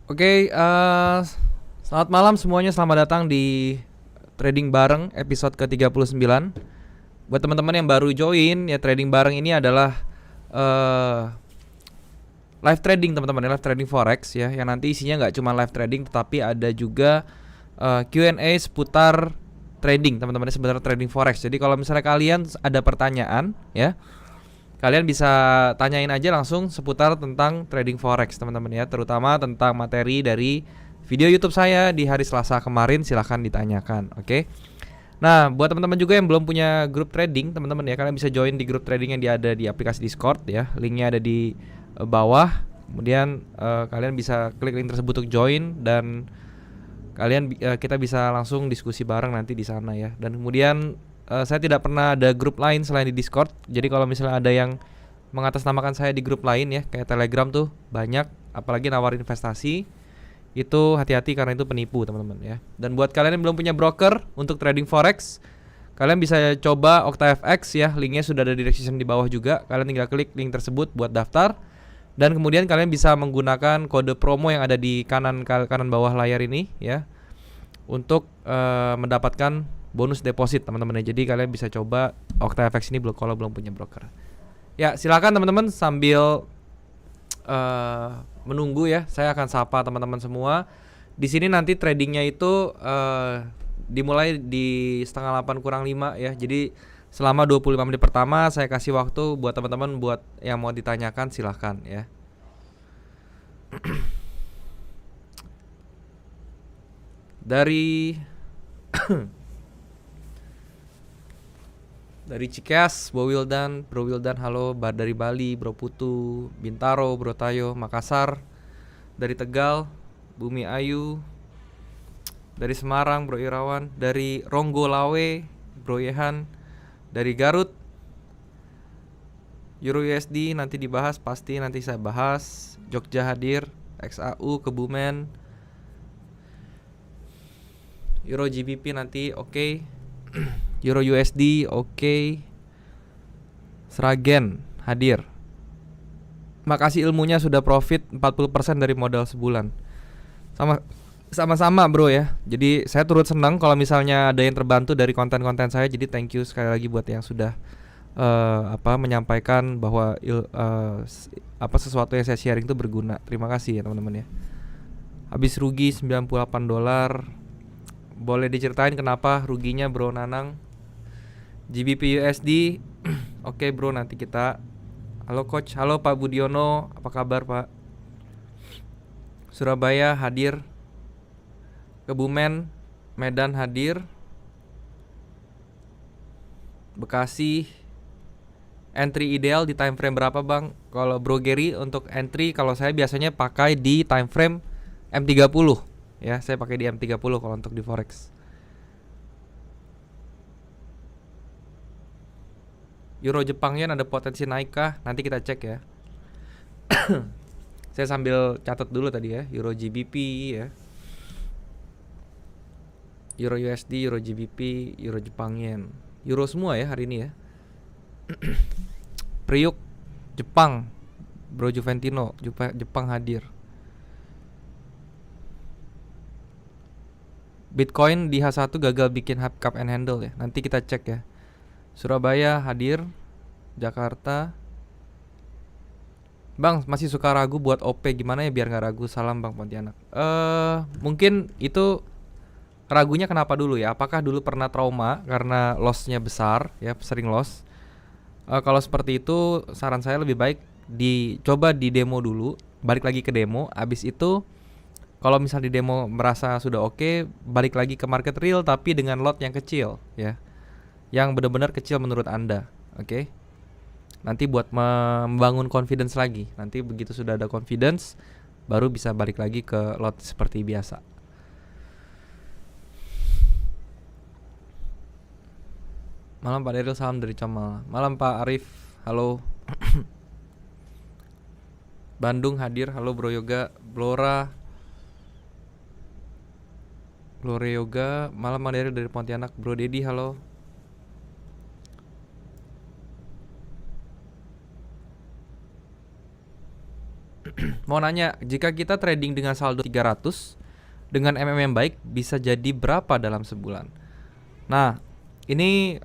Oke, selamat malam semuanya. Selamat datang di Trading Bareng episode ke-39. Buat teman-teman yang baru join, ya Trading Bareng ini adalah uh, live trading teman-teman, live trading forex ya. Yang nanti isinya nggak cuma live trading, tetapi ada juga Q&A seputar trading teman-teman, seputar trading forex. Jadi kalau misalnya kalian ada pertanyaan ya, kalian bisa tanyain aja langsung seputar tentang trading forex teman-teman ya, terutama tentang materi dari video YouTube saya di hari Selasa kemarin, silahkan ditanyakan. Oke. Nah, buat teman-teman juga yang belum punya grup trading teman-teman ya, kalian bisa join di grup trading yang ada di aplikasi Discord ya. Linknya ada di bawah. Kemudian kalian bisa klik link tersebut untuk join dan kita bisa langsung diskusi bareng nanti di sana ya. Dan kemudian saya tidak pernah ada grup lain selain di Discord. Jadi kalau misalnya ada yang mengatasnamakan saya di grup lain ya, kayak Telegram tuh banyak, apalagi nawarin investasi, itu hati-hati karena itu penipu teman-teman ya. Dan buat kalian yang belum punya broker untuk trading forex, kalian bisa coba OctaFX ya, linknya sudah ada di description di bawah juga. Kalian tinggal klik link tersebut buat daftar. Dan kemudian kalian bisa menggunakan kode promo yang ada di kanan bawah layar ini ya, untuk mendapatkan bonus deposit teman-teman ya. Jadi kalian bisa coba OctaFX ini kalau belum punya broker. Ya silakan teman-teman sambil menunggu ya, saya akan sapa teman-teman semua. Di sini nanti tradingnya itu dimulai di setengah 8 kurang 5 ya. Jadi selama 25 menit pertama saya kasih waktu buat teman-teman buat yang mau ditanyakan, silahkan ya. Dari dari Cikeas, Bro Wildan, halo. Dari Bali, Bro Putu, Bintaro, Bro Tayo, Makassar. Dari Tegal, Bumi Ayu. Dari Semarang, Bro Irawan. Dari Ronggolawe, Bro Yehan. Dari Garut, Euro USD nanti dibahas, pasti nanti saya bahas. Jogja hadir, XAU, Kebumen, Euro GBP nanti oke. Euro USD oke. Sragen hadir. Makasih ilmunya sudah profit 40% dari modal sebulan. Sama-sama bro ya. Jadi saya turut senang kalau misalnya ada yang terbantu dari konten-konten saya. Jadi thank you sekali lagi buat yang sudah menyampaikan bahwa sesuatu yang saya sharing itu berguna. Terima kasih ya teman-teman ya. Habis rugi $98. Boleh diceritain kenapa ruginya bro Nanang? GBP USD oke bro, nanti kita. Halo coach, halo Pak Budiono, apa kabar Pak? Surabaya hadir. Kebumen, Medan hadir. Bekasi, entry ideal di time frame berapa bang? Kalau Bro Gary untuk entry, kalau saya biasanya pakai di time frame M30 ya, saya pakai di M30 kalau untuk di forex. Euro Jepang yen ada potensi naik kah? Nanti kita cek ya. Saya sambil catat dulu tadi ya, Euro GBP ya, Euro USD, Euro GBP, Euro Jepang yen. Euro semua ya hari ini ya. Priuk Jepang, Bro Juventino, Jepang hadir. Bitcoin di H1 gagal bikin cup and handle ya. Nanti kita cek ya. Surabaya hadir. Jakarta. Bang, masih suka ragu buat OP, gimana ya biar gak ragu? Salam Bang Pontianak. Mungkin itu ragunya kenapa dulu ya? Apakah dulu pernah trauma karena lossnya besar ya, sering loss? Kalau seperti itu saran saya lebih baik dicoba di demo dulu, balik lagi ke demo. Abis itu kalau misal di demo merasa sudah oke, balik lagi ke market real tapi dengan lot yang kecil ya, yang benar-benar kecil menurut Anda. Oke. Nanti buat membangun confidence lagi. Nanti begitu sudah ada confidence, baru bisa balik lagi ke lot seperti biasa. Malam Pak Daryl, salam dari Camal. Malam Pak Arif, halo. Bandung hadir, halo Bro Yoga, Blora Yoga. Malam Pak Daryl dari Pontianak, Bro Dedi, halo. Mau nanya, jika kita trading dengan saldo 300 dengan MM yang baik bisa jadi berapa dalam sebulan? Nah, ini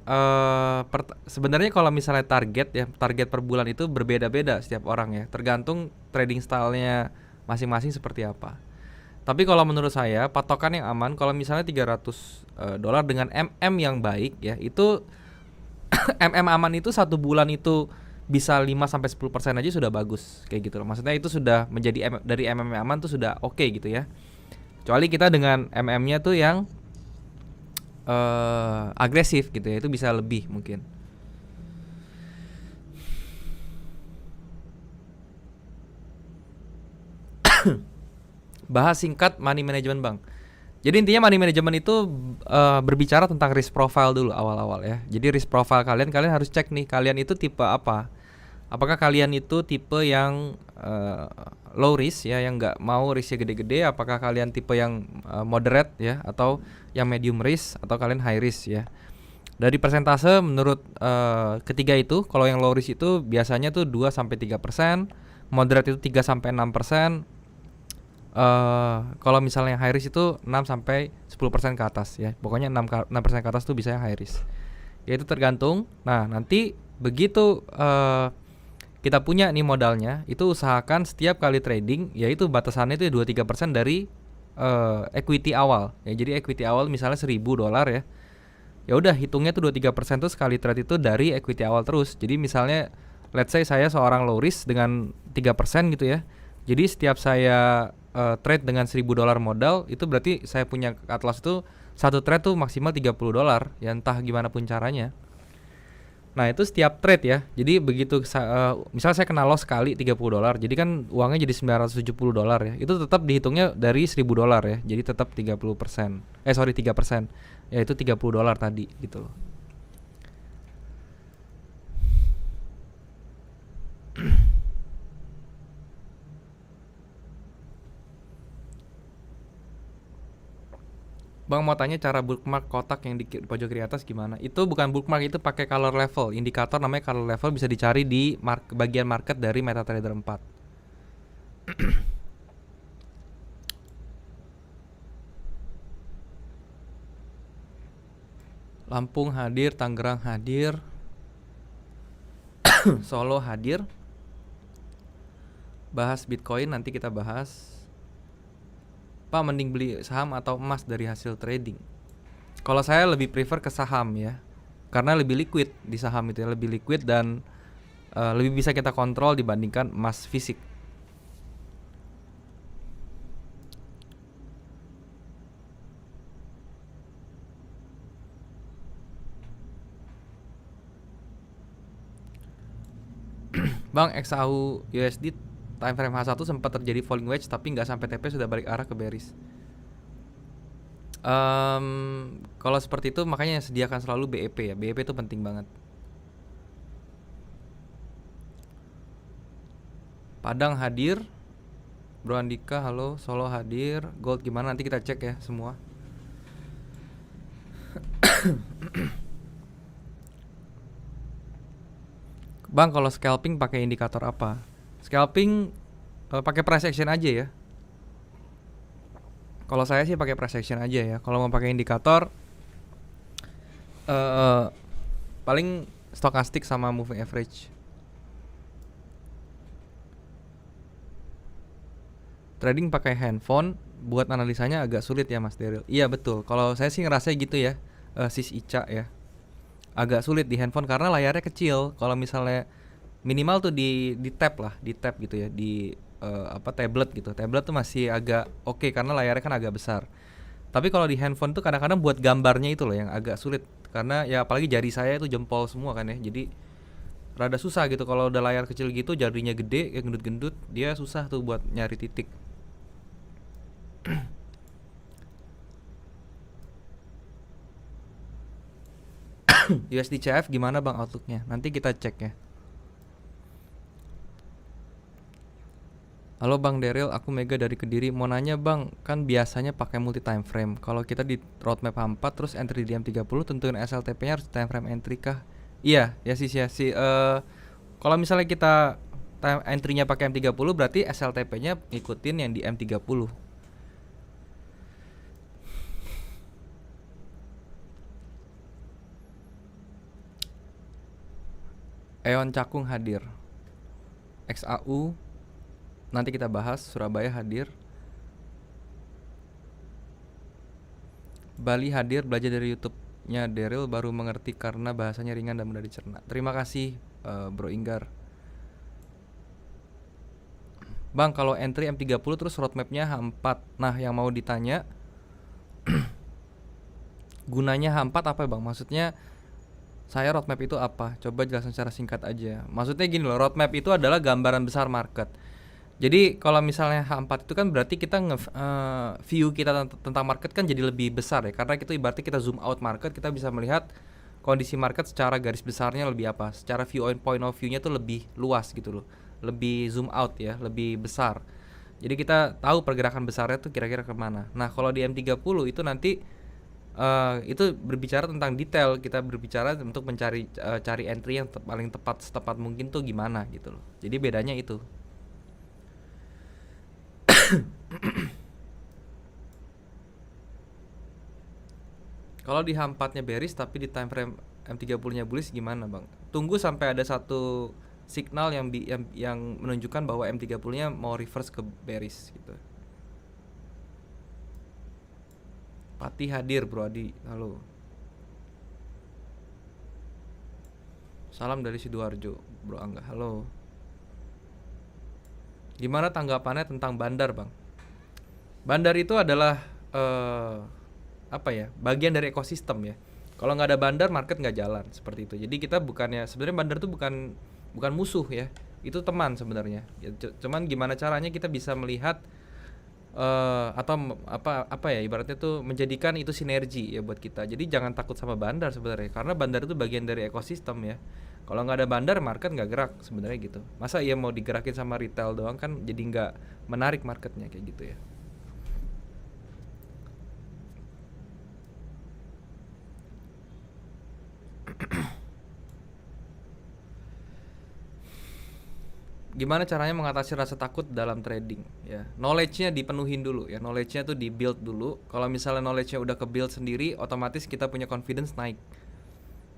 sebenarnya kalau misalnya target ya, target per bulan itu berbeda-beda setiap orang ya, tergantung trading stylenya masing-masing seperti apa. Tapi kalau menurut saya patokan yang aman kalau misalnya 300 dolar dengan MM yang baik ya, itu MM aman itu satu bulan itu bisa 5 sampai 10% aja sudah bagus kayak gitu loh. Maksudnya itu sudah menjadi dari MM yang aman tuh sudah oke gitu ya. Kecuali kita dengan MM-nya tuh yang agresif gitu ya, itu bisa lebih mungkin. Bahas singkat money management bang. Jadi intinya money management itu berbicara tentang risk profile dulu awal-awal ya. Jadi risk profile kalian harus cek nih, kalian itu tipe apa. Apakah kalian itu tipe yang low risk ya, yang nggak mau risknya gede-gede. Apakah kalian tipe yang moderate ya, atau yang medium risk, atau kalian high risk ya. Dari persentase menurut ketiga itu, kalau yang low risk itu biasanya tuh 2-3%, moderate itu 3-6%, kalau misalnya high risk itu 6-10% ke atas ya. Pokoknya 6% ke atas tuh bisa high risk. Ya itu tergantung. Nah, nanti begitu kita punya nih modalnya, itu usahakan setiap kali trading yaitu batasannya itu 2-3% dari equity awal. Ya, jadi equity awal misalnya $1,000 ya. Ya udah hitungnya tuh 2-3% tuh sekali trade itu dari equity awal terus. Jadi misalnya let's say saya seorang low risk dengan 3% gitu ya. Jadi setiap saya trade dengan $1,000 modal, itu berarti saya punya cut loss itu satu trade tuh maksimal $30 ya, entah gimana pun caranya. Nah itu setiap trade ya. Jadi begitu misal saya kena loss sekali $30, jadi kan uangnya jadi $970 ya. Itu tetap dihitungnya dari $1,000 ya. Jadi tetap 3%. 3%. Ya itu $30 tadi gitu loh. Bang mau tanya cara bookmark kotak yang di pojok kiri atas gimana? Itu bukan bookmark, itu pakai color level. Indikator namanya color level, bisa dicari di bagian market dari MetaTrader 4. Lampung hadir, Tangerang hadir, Solo hadir. Bahas Bitcoin nanti kita bahas. Pak, mending beli saham atau emas dari hasil trading? Kalau saya lebih prefer ke saham ya, karena lebih liquid di saham itu ya, lebih liquid dan lebih bisa kita kontrol dibandingkan emas fisik. Bang, XAU USD time frame H1 sempat terjadi falling wedge tapi nggak sampai TP, sudah balik arah ke bearish. Kalau seperti itu makanya sediakan selalu BEP ya. BEP itu penting banget. Padang hadir, Bro Andika halo, Solo hadir, Gold gimana, nanti kita cek ya semua. Bang, kalau scalping pakai indikator apa? Scalping pakai price action aja ya. Kalau saya sih pakai price action aja ya. Kalau mau pakai indikator paling stochastic sama moving average. Trading pakai handphone buat analisanya agak sulit ya Mas Daryl. Iya betul. Kalau saya sih ngerasa gitu ya, Sis Ica ya. Agak sulit di handphone karena layarnya kecil. Kalau misalnya minimal tuh di tab lah, di tab gitu ya, di tablet gitu. Tablet tuh masih agak oke karena layarnya kan agak besar. Tapi kalau di handphone tuh kadang-kadang buat gambarnya itu loh yang agak sulit, karena ya apalagi jari saya itu jempol semua kan ya. Jadi rada susah gitu kalau udah layar kecil gitu, jarinya gede ya, gendut-gendut, dia susah tuh buat nyari titik. USD CF gimana Bang outlooknya? Nanti kita cek ya. Halo Bang Daryl, aku Mega dari Kediri. Mau nanya Bang, kan biasanya pakai multi time frame. Kalau kita di roadmap 4 terus entry di M30, tentuin SLTP-nya harus time frame entry kah? Iya, ya sih. Kalau misalnya kita entry-nya pakai M30 berarti SLTP-nya ngikutin yang di M30. Eon Cakung hadir. XAU nanti kita bahas. Surabaya hadir. Bali hadir, belajar dari YouTube-nya Daryl, baru mengerti karena bahasanya ringan dan mudah dicerna. Terima kasih Bro Inggar. Bang, kalau entry M30 terus roadmap-nya H4. Nah, yang mau ditanya gunanya H4 apa Bang? Maksudnya saya roadmap itu apa? Coba jelasin secara singkat aja. Maksudnya gini loh, roadmap itu adalah gambaran besar market. Jadi kalau misalnya H4 itu kan berarti kita view kita tentang market kan jadi lebih besar ya. Karena itu ibaratnya kita zoom out market, kita bisa melihat kondisi market secara garis besarnya lebih apa? Secara point of view-nya tuh lebih luas gitu loh. Lebih zoom out ya, lebih besar. Jadi kita tahu pergerakan besarnya tuh kira-kira kemana. Nah kalau di M30 itu nanti itu berbicara tentang detail, kita berbicara untuk mencari cari entry yang paling setepat mungkin tuh gimana gitu loh. Jadi bedanya itu. Kalau di H4-nya bearish tapi di time frame M30-nya bullish gimana Bang? Tunggu sampai ada satu signal yang menunjukkan bahwa M30-nya mau reverse ke bearish gitu. Pati hadir Bro Adi, halo. Salam dari Sidoarjo, Bro Angga, halo. Gimana tanggapannya tentang bandar Bang? Bandar itu adalah apa ya? Bagian dari ekosistem ya. Kalau nggak ada bandar, market nggak jalan seperti itu. Jadi kita bukannya sebenarnya bandar itu bukan musuh ya. Itu teman sebenarnya. Ya, cuman gimana caranya kita bisa melihat atau apa ya ibaratnya tuh menjadikan itu sinergi ya buat kita. Jadi jangan takut sama bandar sebenarnya, karena bandar itu bagian dari ekosistem ya. Kalau nggak ada bandar, market nggak gerak sebenarnya gitu. Masa iya mau digerakin sama retail doang, kan jadi nggak menarik marketnya kayak gitu ya. Gimana caranya mengatasi rasa takut dalam trading ya? Knowledge-nya dipenuhin dulu ya, knowledge-nya tuh di build dulu. Kalau misalnya knowledge-nya udah ke build sendiri, otomatis kita punya confidence naik.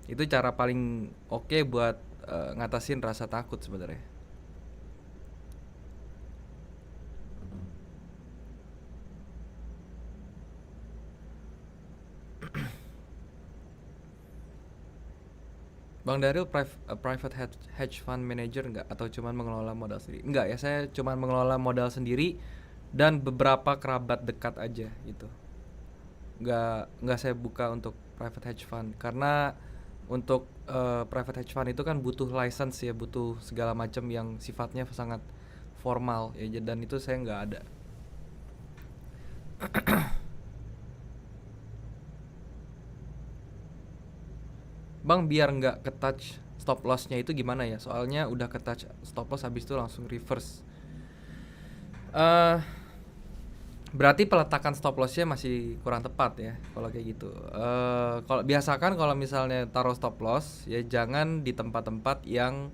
Itu cara paling oke buat ngatasin rasa takut sebenarnya. Bang Daryl private hedge fund manager enggak, atau cuman mengelola modal sendiri? Enggak ya, saya cuman mengelola modal sendiri dan beberapa kerabat dekat aja gitu. Enggak saya buka untuk private hedge fund, karena untuk private hedge fund itu kan butuh license ya, butuh segala macam yang sifatnya sangat formal ya, dan itu saya nggak ada. Bang, biar nggak ketouch stop lossnya itu gimana ya? Soalnya udah ketouch stop loss habis itu langsung reverse. Berarti peletakan stop lossnya masih kurang tepat ya kalau kayak gitu. Kalau biasakan kalau misalnya taruh stop loss ya jangan di tempat-tempat yang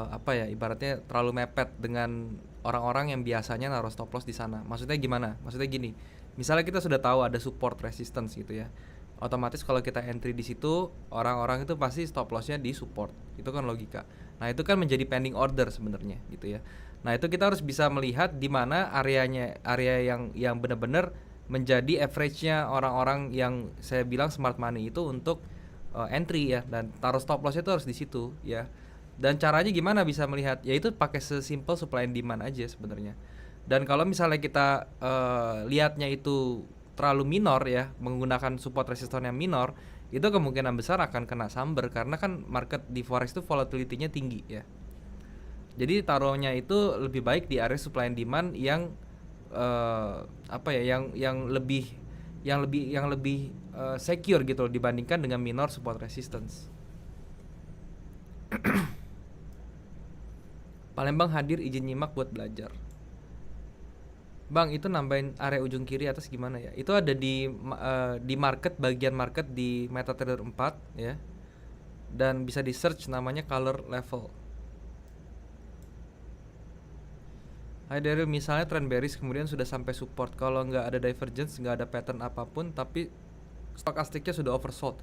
apa ya ibaratnya terlalu mepet dengan orang-orang yang biasanya naruh stop loss di sana. Maksudnya gimana? Maksudnya gini, misalnya kita sudah tahu ada support resistance gitu ya, otomatis kalau kita entry di situ orang-orang itu pasti stop lossnya di support. Itu kan logika. Nah itu kan menjadi pending order sebenarnya gitu ya. Nah itu kita harus bisa melihat di mana area yang benar-benar menjadi average-nya orang-orang yang saya bilang smart money itu untuk entry ya, dan taruh stop loss itu harus di situ ya. Dan caranya gimana bisa melihat? Yaitu pakai sesimpel supply and demand aja sebenarnya. Dan kalau misalnya kita lihatnya itu terlalu minor ya, menggunakan support resistance yang minor, itu kemungkinan besar akan kena samber, karena kan market di forex itu volatility-nya tinggi ya. Jadi taruhnya itu lebih baik di area supply and demand yang apa ya, yang lebih secure gitu dibandingkan dengan minor support resistance. Palembang hadir, izin nyimak buat belajar. Bang, itu nambahin area ujung kiri atas gimana ya? Itu ada di market, bagian market di MetaTrader 4 ya. Dan bisa di search namanya color level. Hai Daryl, misalnya trend bearish kemudian sudah sampai support, kalau nggak ada divergence, nggak ada pattern apapun, tapi stokastiknya sudah oversold,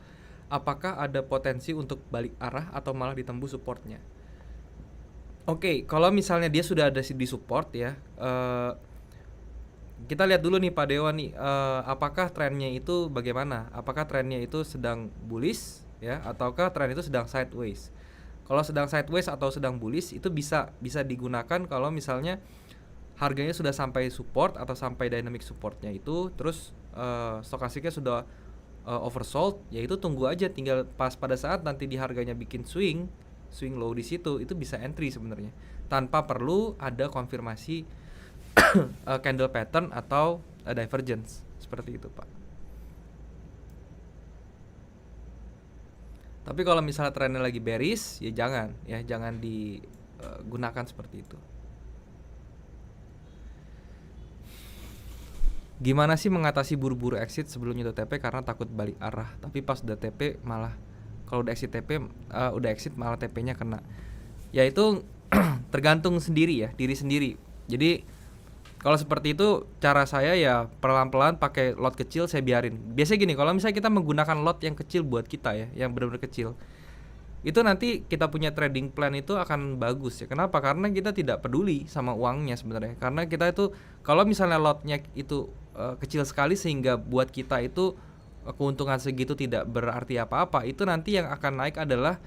apakah ada potensi untuk balik arah atau malah ditembus supportnya? Oke, kalau misalnya dia sudah ada di support ya, kita lihat dulu nih Pak Dewa nih, apakah trennya itu bagaimana? Apakah trennya itu sedang bullish ya, ataukah tren itu sedang sideways? Kalau sedang sideways atau sedang bullish itu bisa digunakan kalau misalnya harganya sudah sampai support atau sampai dynamic supportnya itu, terus stokastiknya sudah oversold, ya itu tunggu aja, tinggal pas pada saat nanti di harganya bikin swing low di situ, itu bisa entry sebenarnya tanpa perlu ada konfirmasi candle pattern atau divergence seperti itu Pak. Tapi kalau misalnya trennya lagi bearish ya jangan digunakan seperti itu. Gimana sih mengatasi buru-buru exit sebelum nyentuh TP karena takut balik arah, tapi pas udah TP malah, kalau udah exit TP udah exit malah TP-nya kena. Ya itu tergantung sendiri ya, diri sendiri. Jadi kalau seperti itu cara saya ya pelan-pelan pakai lot kecil, saya biarin. Biasanya gini, kalau misalnya kita menggunakan lot yang kecil buat kita ya, yang benar-benar kecil, itu nanti kita punya trading plan itu akan bagus ya. Kenapa? Karena kita tidak peduli sama uangnya sebenarnya. Karena kita itu kalau misalnya lotnya itu kecil sekali sehingga buat kita itu keuntungan segitu tidak berarti apa-apa, itu nanti yang akan naik adalah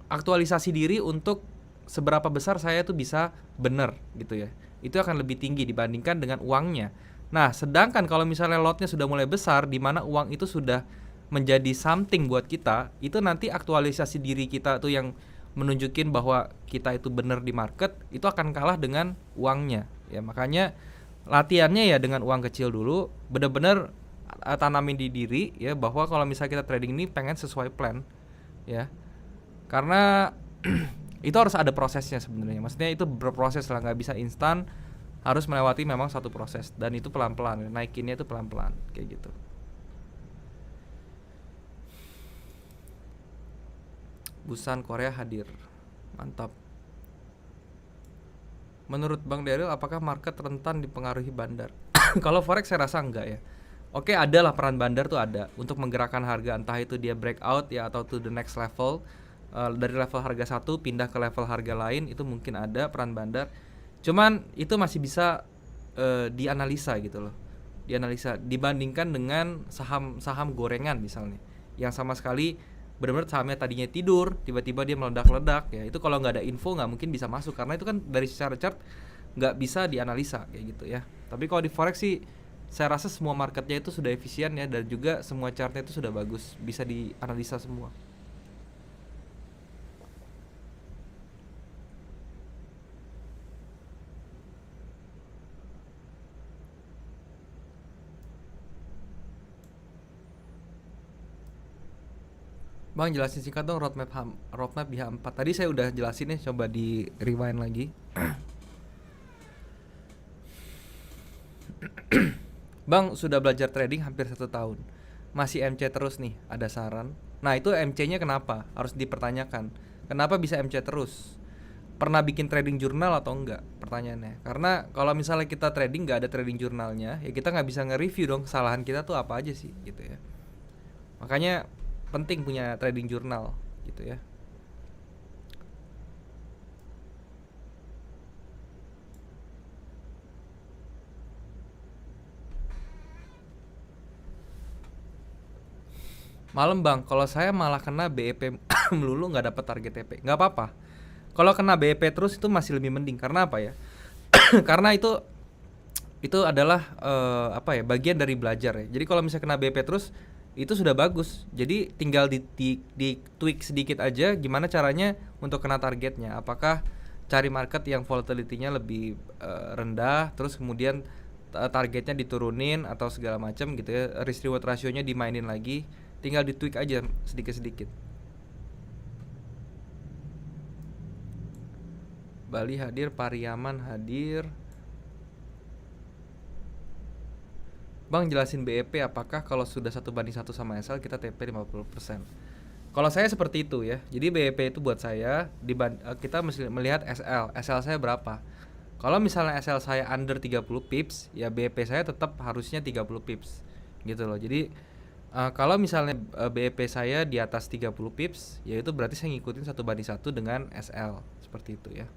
aktualisasi diri untuk seberapa besar saya tuh bisa bener gitu ya. Itu akan lebih tinggi dibandingkan dengan uangnya. Nah, sedangkan kalau misalnya lotnya sudah mulai besar, di mana uang itu sudah menjadi something buat kita, itu nanti aktualisasi diri kita tuh yang menunjukin bahwa kita itu bener di market, itu akan kalah dengan uangnya. Ya, makanya latihannya ya dengan uang kecil dulu, bener-bener tanamin di diri ya bahwa kalau misalnya kita trading ini pengen sesuai plan ya. Karena itu harus ada prosesnya sebenarnya. Maksudnya itu berproses lah, nggak bisa instan, harus melewati memang satu proses dan itu pelan-pelan, naikinnya itu pelan-pelan kayak gitu. Busan Korea hadir, mantap. Menurut Bang Daryl, apakah market rentan dipengaruhi bandar? Kalau forex saya rasa enggak ya. Oke, ada lah peran bandar tuh ada untuk menggerakkan harga, entah itu dia breakout ya atau to the next level, dari level harga 1 pindah ke level harga lain, itu mungkin ada peran bandar. Cuman itu masih bisa dianalisa gitu loh. Dianalisa dibandingkan dengan saham-saham gorengan misalnya, yang sama sekali benar-benar sahamnya tadinya tidur, tiba-tiba dia meledak-ledak ya. Itu kalau nggak ada info nggak mungkin bisa masuk, karena itu kan dari secara chart nggak bisa dianalisa kayak gitu ya. Tapi kalau di forex sih saya rasa semua marketnya itu sudah efisien ya, dan juga semua chartnya itu sudah bagus, bisa dianalisa semua. Bang, jelasin singkat dong roadmap di H4. Tadi saya udah jelasin nih, coba di rewind lagi. Bang, sudah belajar trading hampir 1 tahun, masih MC terus nih, ada saran? Nah, itu MC-nya kenapa? Harus dipertanyakan. Kenapa bisa MC terus? Pernah bikin trading jurnal atau enggak? Pertanyaannya. Karena kalau misalnya kita trading nggak ada trading jurnalnya, ya kita nggak bisa nge-review dong kesalahan kita tuh apa aja sih, gitu ya. Makanya penting punya trading jurnal gitu ya. Malam Bang, kalau saya malah kena BEP melulu, nggak dapat target TP. Nggak apa-apa. Kalau kena BEP terus itu masih lebih mending. Karena apa ya? Karena itu adalah apa ya, bagian dari belajar ya. Jadi kalau misalnya kena BEP terus itu sudah bagus. Jadi tinggal di tweak sedikit aja gimana caranya untuk kena targetnya. Apakah cari market yang volatility-nya lebih rendah, terus kemudian targetnya diturunin atau segala macam gitu ya. Risk reward rasionya dimainin lagi. Tinggal di tweak aja sedikit-sedikit. Bali hadir, Pariaman hadir. Bang, jelasin BEP, apakah kalau sudah 1:1 sama SL kita TP 50%? Kalau saya seperti itu ya. Jadi BEP itu buat saya kita mesti melihat SL. SL saya berapa? Kalau misalnya SL saya under 30 pips, ya BEP saya tetap harusnya 30 pips. Gitu loh. Jadi kalau misalnya BEP saya di atas 30 pips, ya itu berarti saya ngikutin 1:1 dengan SL. Seperti itu ya.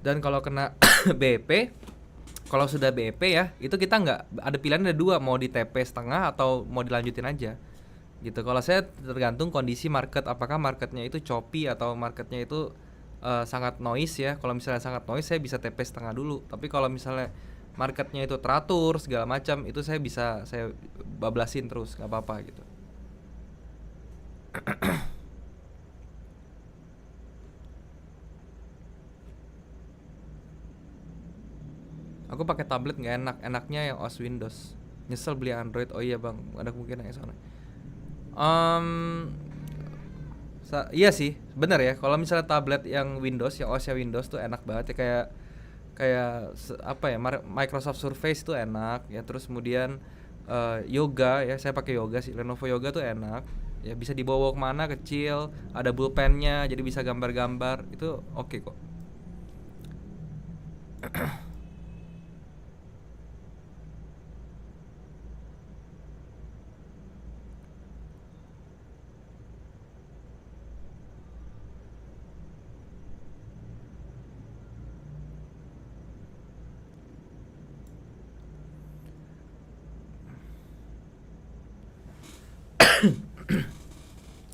Dan kalau kena BEP, kalau sudah BEP ya, itu kita nggak ada pilihan, ada dua, mau di TP setengah atau mau dilanjutin aja gitu. Kalau saya tergantung kondisi market, apakah marketnya itu choppy atau marketnya itu sangat noise ya. Kalau misalnya sangat noise saya bisa TP setengah dulu, tapi kalau misalnya marketnya itu teratur segala macam, itu saya bablasin terus, nggak apa-apa gitu. Aku pakai tablet nggak enak, enaknya yang OS Windows. Nyesel beli Android. Oh iya bang, ada kemungkinan yang sana. Um, iya sih, bener ya. Kalau misalnya tablet yang Windows, yang OS-nya Windows tuh enak banget ya, kayak kayak apa ya, Microsoft Surface tuh enak ya. Terus kemudian Yoga ya, saya pakai Yoga sih, Lenovo Yoga tuh enak. Ya bisa dibawa kemana, kecil, ada bullpennya, jadi bisa gambar-gambar, itu oke kok.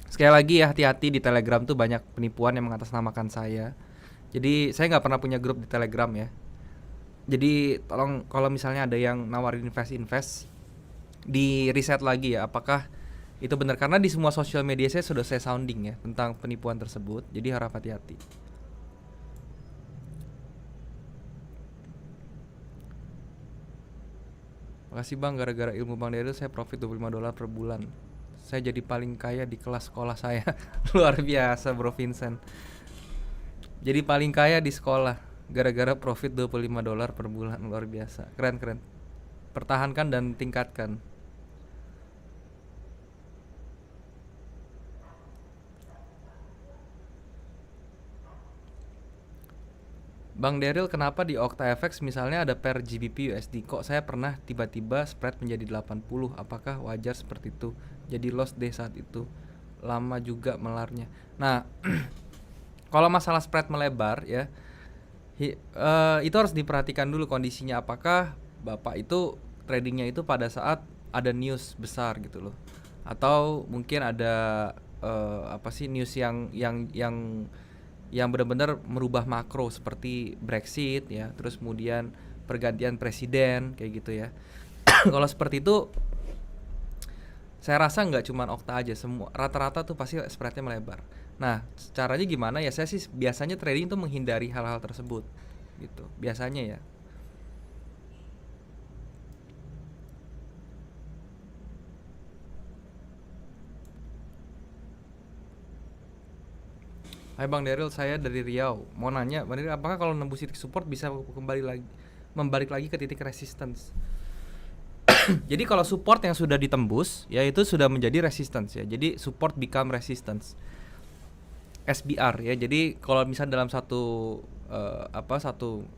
Sekali lagi ya, hati-hati di Telegram tuh banyak penipuan yang mengatasnamakan saya. Jadi saya nggak pernah punya grup di Telegram ya. Jadi tolong kalau misalnya ada yang nawarin invest di riset lagi ya, apakah itu benar, karena di semua sosial media saya sudah saya sounding ya tentang penipuan tersebut. Jadi harap hati-hati. Makasih bang, gara-gara ilmu bang Daryl saya profit $25 per bulan. Saya jadi paling kaya di kelas sekolah saya. Luar biasa bro Vincent. Jadi paling kaya di sekolah gara-gara profit $25 per bulan. Luar biasa. Keren keren. Pertahankan dan tingkatkan. Bang Daryl, kenapa di OctaFX misalnya ada per GBP USD, kok saya pernah tiba-tiba spread menjadi 80? Apakah wajar seperti itu? Jadi loss deh saat itu. Lama juga melarnya. Nah, kalau masalah spread melebar ya, itu harus diperhatikan dulu kondisinya, apakah Bapak itu tradingnya itu pada saat ada news besar gitu loh. Atau mungkin ada apa sih, news yang benar-benar merubah makro seperti Brexit ya, terus kemudian pergantian presiden kayak gitu ya. Kalau seperti itu saya rasa nggak cuma Okta aja, semua rata-rata tuh pasti spreadnya melebar. Nah, caranya gimana ya? Saya sih biasanya trading tuh menghindari hal-hal tersebut gitu biasanya ya. Hai Bang Daryl, saya dari Riau. Mau nanya, Bang Daryl, apakah kalau nembus titik support bisa kembali lagi, membalik lagi ke titik resistance? Jadi kalau support yang sudah ditembus, ya itu sudah menjadi resistance ya. Jadi support become resistance. SBR ya. Jadi kalau misalnya dalam satu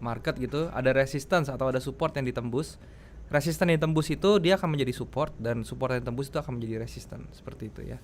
market gitu ada resistance atau ada support yang ditembus, resistance yang ditembus itu dia akan menjadi support, dan support yang ditembus itu akan menjadi resistance, seperti itu ya.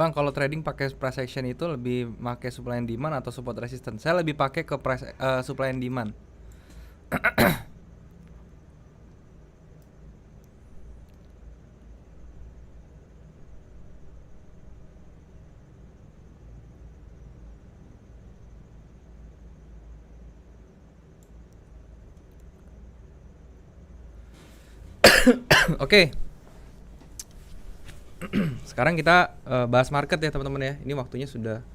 Bang, kalau trading pakai price action itu lebih pakai supply and demand atau support resistance? Saya lebih pakai ke supply and demand. Oke. Sekarang kita bahas market ya teman-teman ya. Ini waktunya sudah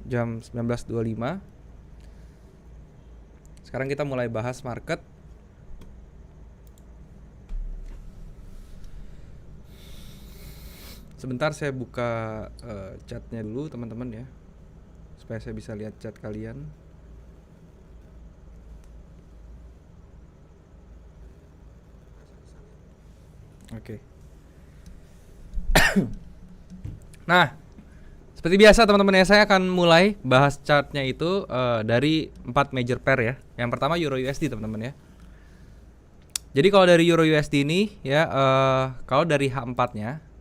jam 19.25. Sekarang kita mulai bahas market. Sebentar saya buka chatnya dulu teman-teman ya, supaya saya bisa lihat chat kalian. Oke. Nah, seperti biasa teman-teman ya, saya akan mulai bahas chartnya itu dari 4 major pair ya. Yang pertama Euro USD teman-teman ya. Jadi kalau dari Euro USD ini ya, kalau dari H4-nya,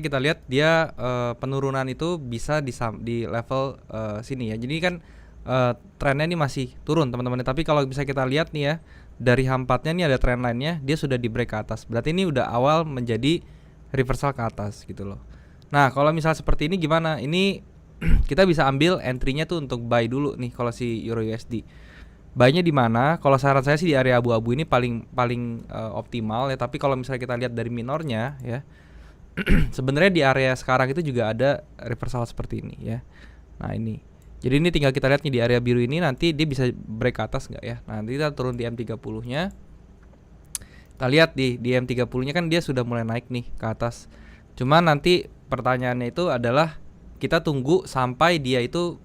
kita lihat dia penurunan itu bisa di level sini ya. Jadi kan trennya ini masih turun teman-teman. Tapi kalau bisa kita lihat nih ya, dari H4-nya ini ada trend line-nya, dia sudah di break ke atas. Berarti ini udah awal menjadi reversal ke atas gitu loh. Nah, kalau misal seperti ini gimana? Ini kita bisa ambil entry-nya tuh untuk buy dulu nih kalau si Euro USD. Buy-nya di mana? Kalau saran saya sih di area abu-abu ini paling optimal ya. Tapi kalau misalnya kita lihat dari minornya ya, sebenarnya di area sekarang itu juga ada reversal seperti ini ya. Nah ini, jadi ini tinggal kita lihat nih di area biru ini, nanti dia bisa break ke atas nggak ya. Nah, nanti kita turun di M30 nya, kita lihat di M30 nya kan dia sudah mulai naik nih ke atas. Cuman nanti pertanyaannya itu adalah kita tunggu sampai dia itu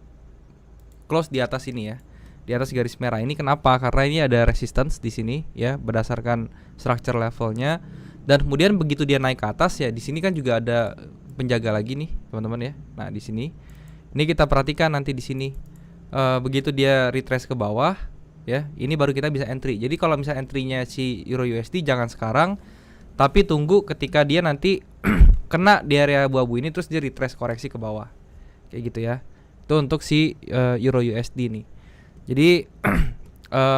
close di atas ini ya, di atas garis merah ini. Kenapa? Karena ini ada resistance di sini ya, berdasarkan structure levelnya. Dan kemudian begitu dia naik ke atas ya, di sini kan juga ada penjaga lagi nih teman-teman ya. Nah di sini, ini kita perhatikan nanti di sini begitu dia retrace ke bawah ya, ini baru kita bisa entry. Jadi kalau misalnya entry-nya si Euro USD jangan sekarang, tapi tunggu ketika dia nanti kena di area abu-abu ini terus dia retrace koreksi ke bawah kayak gitu ya. Itu untuk si Euro USD nih. Jadi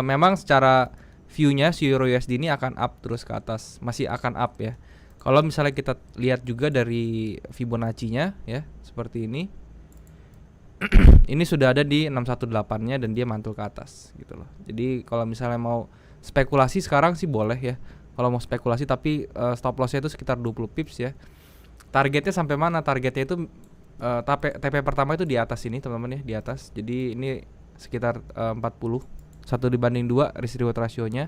memang secara view-nya si Euro USD ini akan up terus ke atas, masih akan up ya. Kalau misalnya kita lihat juga dari Fibonacci-nya ya, seperti ini. Ini sudah ada di 618-nya dan dia mantul ke atas gitu loh. Jadi kalau misalnya mau spekulasi sekarang sih boleh ya. Kalau mau spekulasi, tapi stop loss-nya itu sekitar 20 pips ya. Targetnya sampai mana? Targetnya itu TP pertama itu di atas ini teman-teman ya, di atas. Jadi ini sekitar 40, 1/2 risk reward rasionya.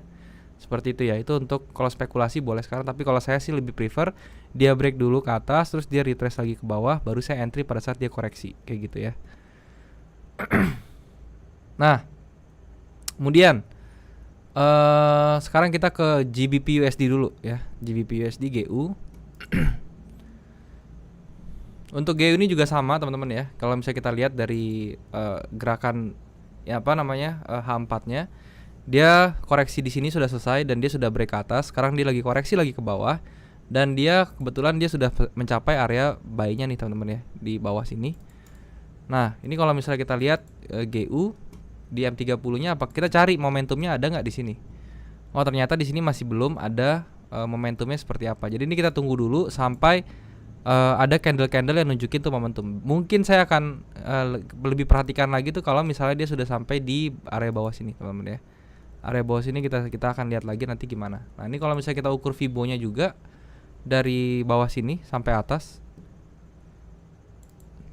Seperti itu ya. Itu untuk kalau spekulasi boleh sekarang, tapi kalau saya sih lebih prefer dia break dulu ke atas terus dia retrace lagi ke bawah, baru saya entry pada saat dia koreksi kayak gitu ya. Nah, kemudian sekarang kita ke GBP USD dulu ya. GBP USD GU. Untuk GU ini juga sama teman-teman ya. Kalau misalnya kita lihat dari gerakan ya apa namanya H4-nya, dia koreksi di sini sudah selesai dan dia sudah break ke atas. Sekarang dia lagi koreksi lagi ke bawah dan dia kebetulan dia sudah mencapai area buy-nya nih teman-teman ya, di bawah sini. Nah, ini kalau misalnya kita lihat GU di M30-nya, apa kita cari momentumnya ada nggak di sini? Oh, ternyata di sini masih belum ada momentumnya seperti apa. Jadi ini kita tunggu dulu sampai ada candle-candle yang nunjukin tuh momentum. Mungkin saya akan lebih perhatikan lagi tuh kalau misalnya dia sudah sampai di area bawah sini teman-teman ya. Area bawah sini kita akan lihat lagi nanti gimana. Nah, ini kalau misalnya kita ukur Fibo-nya juga dari bawah sini sampai atas.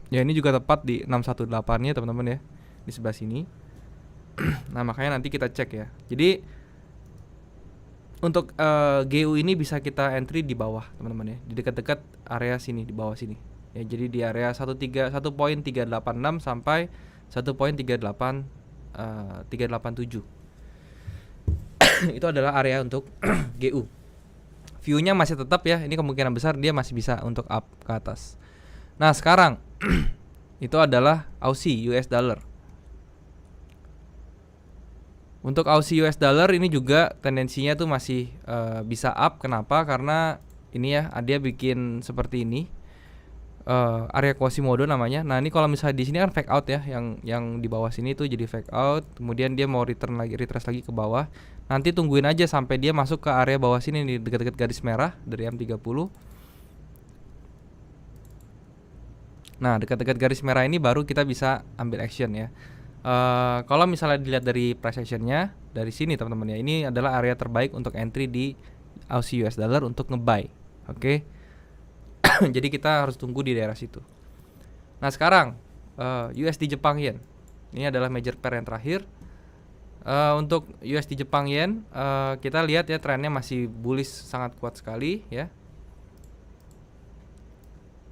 Ya, ini juga tepat di 618-nya teman-teman ya, di sebelah sini. Nah, makanya nanti kita cek ya. Jadi untuk GU ini bisa kita entry di bawah teman-teman ya, di dekat-dekat area sini, di bawah sini ya. Jadi di area 1.386 sampai 1.387 itu adalah area untuk GU. View-nya masih tetap ya, ini kemungkinan besar dia masih bisa untuk up ke atas. Nah, sekarang itu adalah Aussie US dollar. Untuk Aussie US dollar ini juga tendensinya tuh masih bisa up. Kenapa? Karena ini ya, dia bikin seperti ini. Area Quasimodo namanya. Nah, ini kalau misalnya di sini kan fake out ya, yang di bawah sini tuh jadi fake out. Kemudian dia mau retrace lagi ke bawah. Nanti tungguin aja sampai dia masuk ke area bawah sini nih, dekat-dekat garis merah dari M30. Nah, dekat-dekat garis merah ini baru kita bisa ambil action ya. Kalau misalnya dilihat dari price actionnya dari sini teman-teman ya, ini adalah area terbaik untuk entry di Aussie US dollar untuk nge-buy. Oke. Jadi kita harus tunggu di daerah situ. Nah sekarang USD Jepang Yen. Ini adalah major pair yang terakhir. Untuk USD Jepang Yen, kita lihat ya trennya masih bullish sangat kuat sekali ya.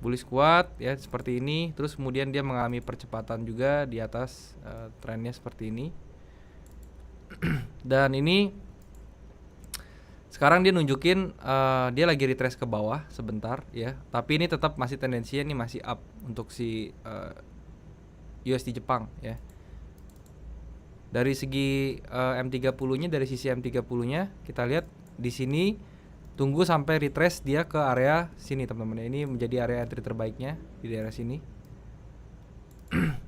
Bullish kuat ya seperti ini. Terus kemudian dia mengalami percepatan juga di atas trennya seperti ini. Dan ini sekarang dia nunjukin dia lagi retrace ke bawah sebentar ya. Tapi ini tetap masih tendensinya ini masih up untuk si USD Jepang ya. Dari segi M30-nya, dari sisi M30-nya kita lihat di sini tunggu sampai retrace dia ke area sini teman-teman. Ini menjadi area entry terbaiknya di daerah sini.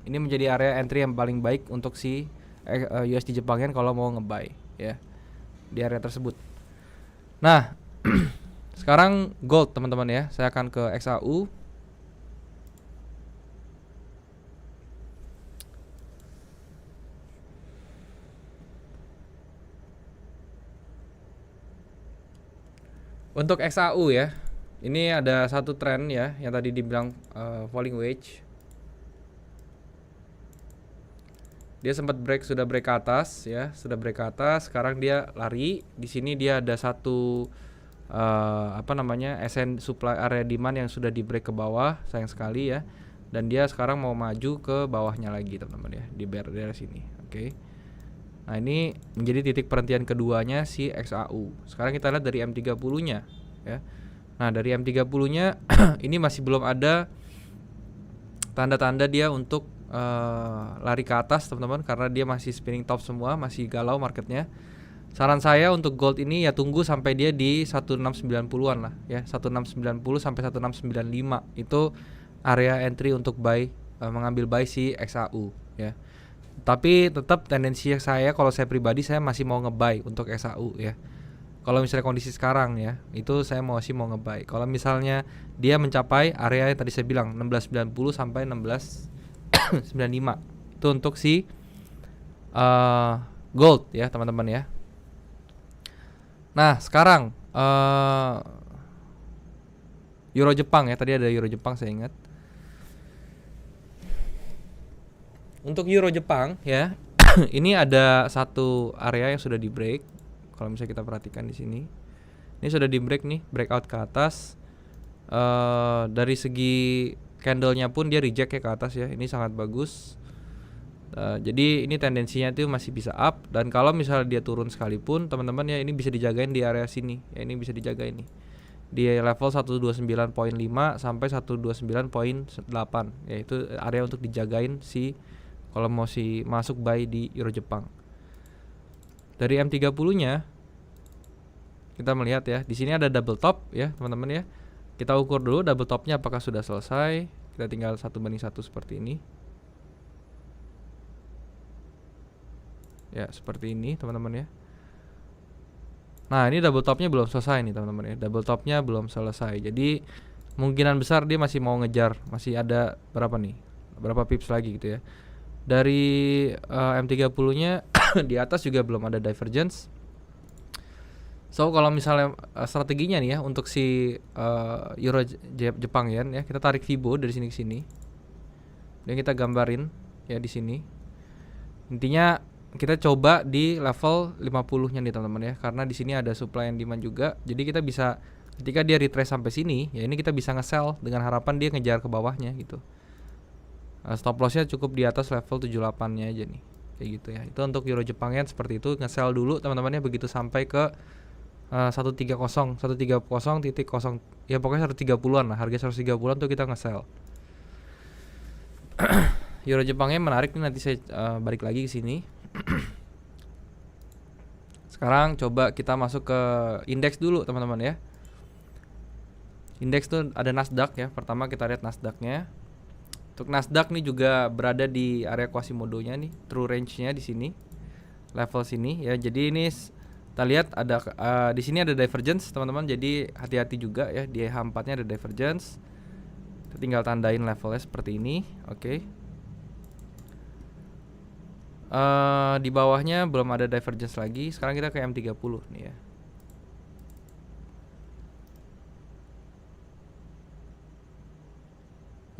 Ini menjadi area entry yang paling baik untuk si USD Jepang Yen kalau mau nge-buy ya di area tersebut. Nah, sekarang gold teman-teman ya. Saya akan ke XAU. Untuk XAU ya. Ini ada satu tren ya yang tadi dibilang falling wedge. Dia sempat sudah break ke atas ya, sudah break ke atas. Sekarang dia lari. Di sini dia ada satu supply area demand yang sudah di break ke bawah, sayang sekali ya. Dan dia sekarang mau maju ke bawahnya lagi teman-teman ya, di daerah sini. Oke. Nah, ini menjadi titik perhentian keduanya si XAU. Sekarang kita lihat dari M30-nya ya. Nah, dari M30-nya ini masih belum ada tanda-tanda dia untuk lari ke atas teman-teman, karena dia masih spinning top semua, masih galau marketnya. Saran saya untuk gold ini ya tunggu sampai dia di 1690-an lah ya, 1690 sampai 1695 itu area entry untuk buy, mengambil buy si XAU ya. Tapi tetap tendensi saya, kalau saya pribadi saya masih mau nge-buy untuk XAU ya. Kalau misalnya kondisi sekarang ya, itu saya masih mau nge-buy. Kalau misalnya dia mencapai area yang tadi saya bilang 1690 sampai 1695 itu untuk si gold ya teman-teman ya. Nah sekarang Euro Jepang ya, tadi ada Euro Jepang saya ingat. Untuk Euro Jepang ya ini ada satu area yang sudah di break. Kalau misalnya kita perhatikan di sini, ini sudah di break nih, breakout ke atas. Dari segi candlenya pun dia reject ya ke atas ya, ini sangat bagus. Jadi ini tendensinya itu masih bisa up, dan kalau misalnya dia turun sekalipun teman-teman ya, ini bisa dijagain di area sini ya, ini bisa dijagain nih di level 129.5 sampai 129.8 ya, itu area untuk dijagain si kalau mau si masuk buy di Euro Jepang. Dari M30-nya kita melihat ya, di sini ada double top ya teman-teman ya. Kita ukur dulu double topnya apakah sudah selesai. Kita tinggal 1:1 seperti ini. Ya, seperti ini teman-teman ya. Nah, ini double topnya belum selesai nih teman-teman ya. Double topnya belum selesai. Jadi kemungkinan besar dia masih mau ngejar. Masih ada berapa nih? Berapa pips lagi gitu ya. Dari M30-nya di atas juga belum ada divergence. So kalau misalnya strateginya nih ya untuk si Euro Jepang Yen ya, kita tarik Fibo dari sini ke sini. Dan kita gambarin ya di sini. Intinya kita coba di level 50-nya nih teman-teman ya, karena di sini ada supply and demand juga. Jadi kita bisa ketika dia retrace sampai sini, ya ini kita bisa nge-sell dengan harapan dia ngejar ke bawahnya gitu. Stop lossnya cukup di atas level 78-nya aja nih. Kayak gitu ya. Itu untuk Euro Jepang Yen seperti itu, nge-sell dulu teman-teman ya, begitu sampai ke 130 titik 0 ya, pokoknya 130-an lah, harga 130-an tuh kita nge-sell. Euro Jepangnya menarik nih, nanti saya balik lagi ke sini. Sekarang coba kita masuk ke indeks dulu teman-teman ya. Indeks tuh ada Nasdaq ya. Pertama kita lihat Nasdaqnya. Untuk Nasdaq nih juga berada di area Quasimodo-nya nih, true range-nya di sini. Level sini ya. Jadi ini kita lihat ada di sini ada divergence teman-teman. Jadi hati-hati juga ya, di H4-nya ada divergence. Kita tinggal tandain levelnya seperti ini. Oke. Di bawahnya belum ada divergence lagi. Sekarang kita ke M30 nih ya.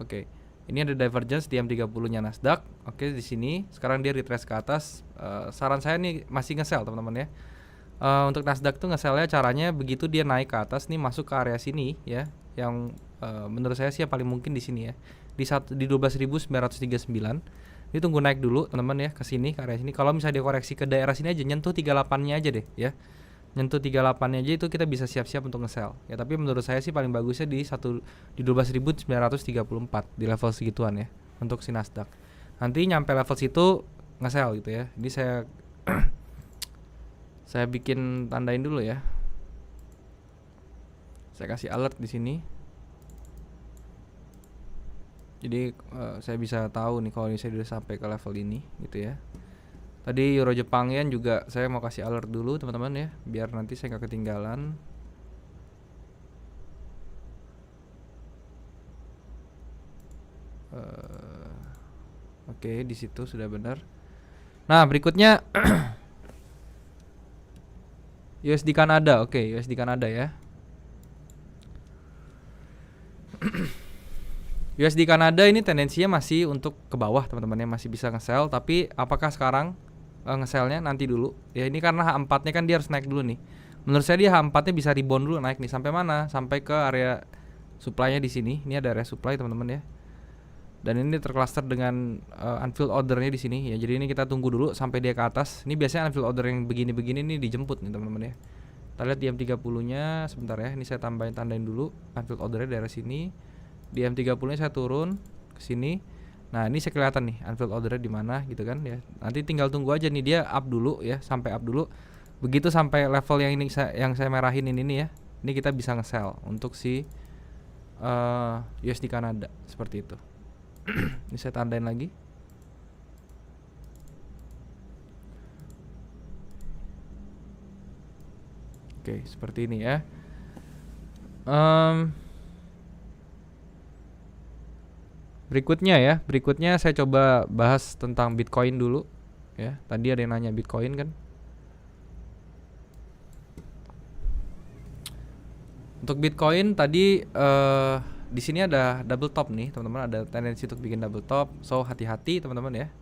Oke. Ini ada divergence di M30-nya Nasdaq. Oke, di sini sekarang dia retrace ke atas. Saran saya nih masih nge-sell teman-teman ya. Untuk Nasdaq tuh nge-sellnya caranya begitu dia naik ke atas nih, masuk ke area sini ya, yang menurut saya sih yang paling mungkin di sini ya. Di 12.939. Ini tunggu naik dulu teman-teman ya, ke sini ke area sini. Kalau misalnya dia koreksi ke daerah sini aja, nyentuh 38-nya aja deh ya. Nyentuh 38-nya aja itu kita bisa siap-siap untuk nge-sell. Ya, tapi menurut saya sih paling bagusnya di 12.934 di level segituan ya untuk si Nasdaq. Nanti nyampe level situ nge-sell gitu ya. Ini saya bikin tandain dulu ya. Saya kasih alert di sini. Jadi saya bisa tahu nih kalau ini saya udah sampai ke level ini gitu ya. Tadi Euro Jepang Yen juga saya mau kasih alert dulu teman-teman ya, biar nanti saya nggak ketinggalan. Oke, di situ sudah benar. Nah, berikutnya USD Kanada. Oke, USD Kanada ya. USD Kanada ini tendensinya masih untuk ke bawah teman-teman ya, masih bisa nge-sell, tapi apakah sekarang nge-sellnya nanti dulu ya. Ini karena H4-nya kan dia harus naik dulu nih. Menurut saya dia H4-nya bisa rebound dulu naik nih sampai mana? Sampai ke area supply-nya di sini. Ini ada area supply teman-teman ya. Dan ini tercluster dengan unfilled order-nya di sini ya. Jadi ini kita tunggu dulu sampai dia ke atas. Ini biasanya unfilled order yang begini-begini nih dijemput nih teman-teman ya. Kita lihat di M30-nya sebentar ya. Ini saya tandain dulu unfilled order-nya daerah sini. Di M30-nya saya turun ke sini. Nah, ini saya kelihatan nih unfilled order-nya di mana gitu kan ya. Nanti tinggal tunggu aja nih dia up dulu ya, sampai up dulu. Begitu sampai level yang ini yang saya merahin ini nih ya. Ini kita bisa nge-sell untuk si USD Kanada seperti itu. Ini saya tandain lagi. Oke, seperti ini ya. Berikutnya saya coba bahas tentang Bitcoin dulu ya. Tadi ada yang nanya Bitcoin kan. Untuk Bitcoin tadi di sini ada double top nih teman-teman, ada tendensi untuk bikin double top. So hati-hati teman-teman ya.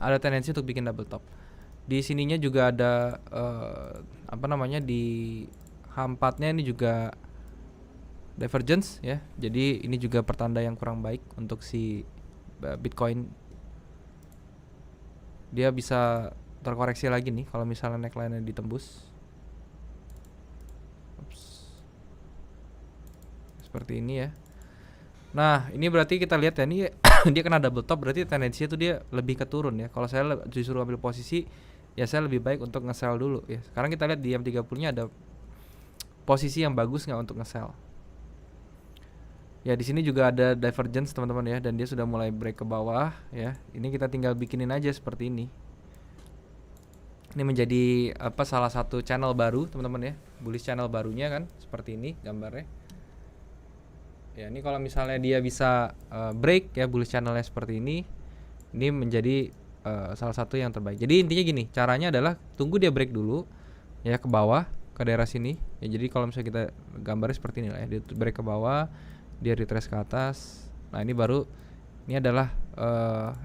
Ada tendensi untuk bikin double top. Di sininya juga ada di H4-nya ini juga divergence ya. Jadi ini juga pertanda yang kurang baik untuk si Bitcoin. Dia bisa terkoreksi lagi nih kalau misalnya neckline-nya ditembus. Seperti ini ya. Nah, ini berarti kita lihat ya, ini dia kena double top, berarti tendensinya tuh dia lebih ke turun ya. Kalau saya disuruh ambil posisi, ya saya lebih baik untuk nge-sell dulu ya. Sekarang kita lihat di M30-nya ada posisi yang bagus nggak untuk nge-sell. Ya, di sini juga ada divergence teman-teman ya, dan dia sudah mulai break ke bawah ya. Ini kita tinggal bikinin aja seperti ini. Ini menjadi salah satu channel baru teman-teman ya, bullish channel barunya kan, seperti ini gambarnya. Ya, ini kalau misalnya dia bisa break ya bullish channelnya seperti ini menjadi salah satu yang terbaik. Jadi intinya gini, caranya adalah tunggu dia break dulu ya ke bawah ke daerah sini. Ya, jadi kalau misalnya kita gambarnya seperti ini lah ya, dia break ke bawah, dia retrace ke atas. Nah, ini adalah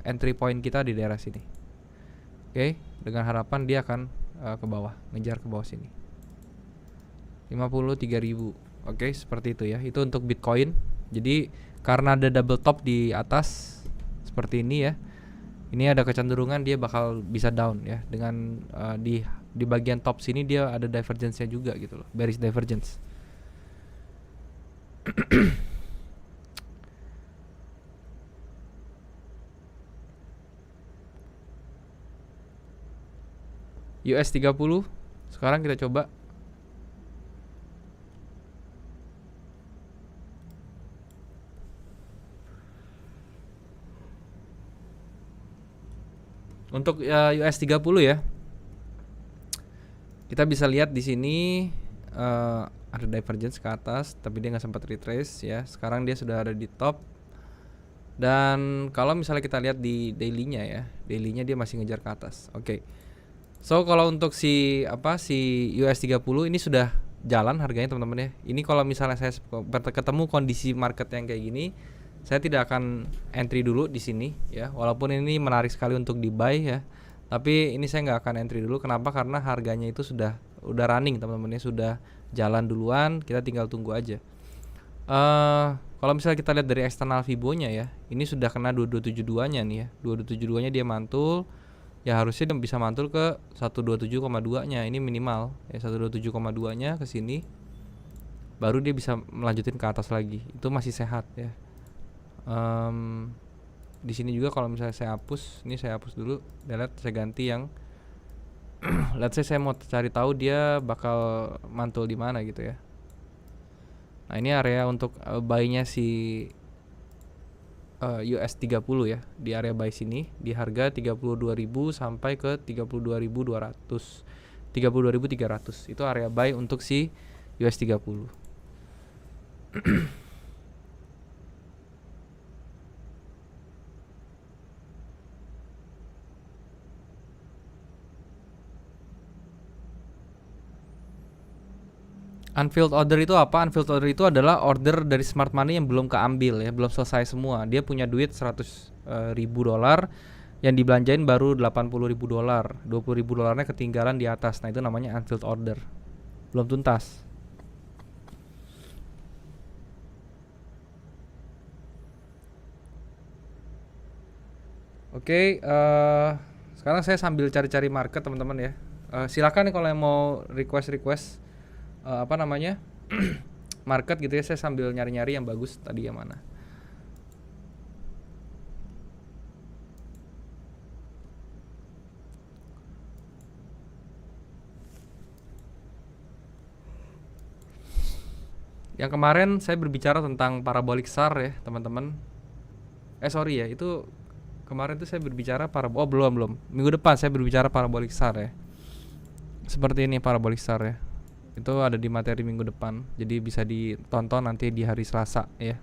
entry point kita di daerah sini. Oke, dengan harapan dia akan ke bawah, ngejar ke bawah sini. 53.000. Oke, seperti itu ya. Itu untuk Bitcoin. Jadi karena ada double top di atas seperti ini ya. Ini ada kecenderungan dia bakal bisa down ya. Dengan di bagian top sini dia ada divergence-nya juga gitu loh. Bearish divergence. US 30. Sekarang kita coba. Untuk US 30 ya. Kita bisa lihat di sini ada divergence ke atas, tapi dia nggak sempat retrace ya. Sekarang dia sudah ada di top. Dan kalau misalnya kita lihat di daily-nya ya, daily-nya dia masih ngejar ke atas. Oke. So kalau untuk si US 30 ini sudah jalan harganya teman-teman ya. Ini kalau misalnya saya ketemu kondisi market yang kayak gini, Saya tidak akan entry dulu di sini ya, walaupun ini menarik sekali untuk di buy ya. Tapi ini saya nggak akan entry dulu. Kenapa? Karena harganya itu udah running teman-teman ya, sudah jalan duluan. Kita tinggal tunggu aja. Kalau misalnya kita lihat dari eksternal Fibo-nya ya, ini sudah kena 2272-nya nih ya. 2272-nya dia mantul. Ya harusnya dia bisa mantul ke 127,2-nya. Ini minimal ya, 127,2-nya ke sini. Baru dia bisa melanjutin ke atas lagi. Itu masih sehat ya. Di sini juga kalau misalnya saya hapus, ini saya hapus dulu, delete, saya ganti yang let's say saya mau cari tahu dia bakal mantul di mana gitu ya. Nah, ini area untuk buy-nya si US 30 ya, di area buy sini di harga 32.000 sampai ke 32.200, 32.300. Itu area buy untuk si US 30. Unfilled order itu apa? Unfilled order itu adalah order dari smart money yang belum keambil ya, belum selesai semua. Dia punya duit 100.000 dolar yang dibelanjain baru 80.000 dolar. 20.000 dolarnya ketinggalan di atas. Nah, itu namanya unfilled order. Belum tuntas. Oke, sekarang saya sambil cari-cari market teman-teman ya. Silakan nih kalau yang mau request apa namanya market gitu ya, saya sambil nyari-nyari yang bagus tadi yang mana. Yang kemarin saya berbicara tentang parabolic SAR ya teman-teman. Sorry ya, itu kemarin tuh saya berbicara belum minggu depan saya berbicara parabolic SAR ya. Seperti ini parabolic SAR ya. Itu ada di materi minggu depan, jadi bisa ditonton nanti di hari Selasa ya.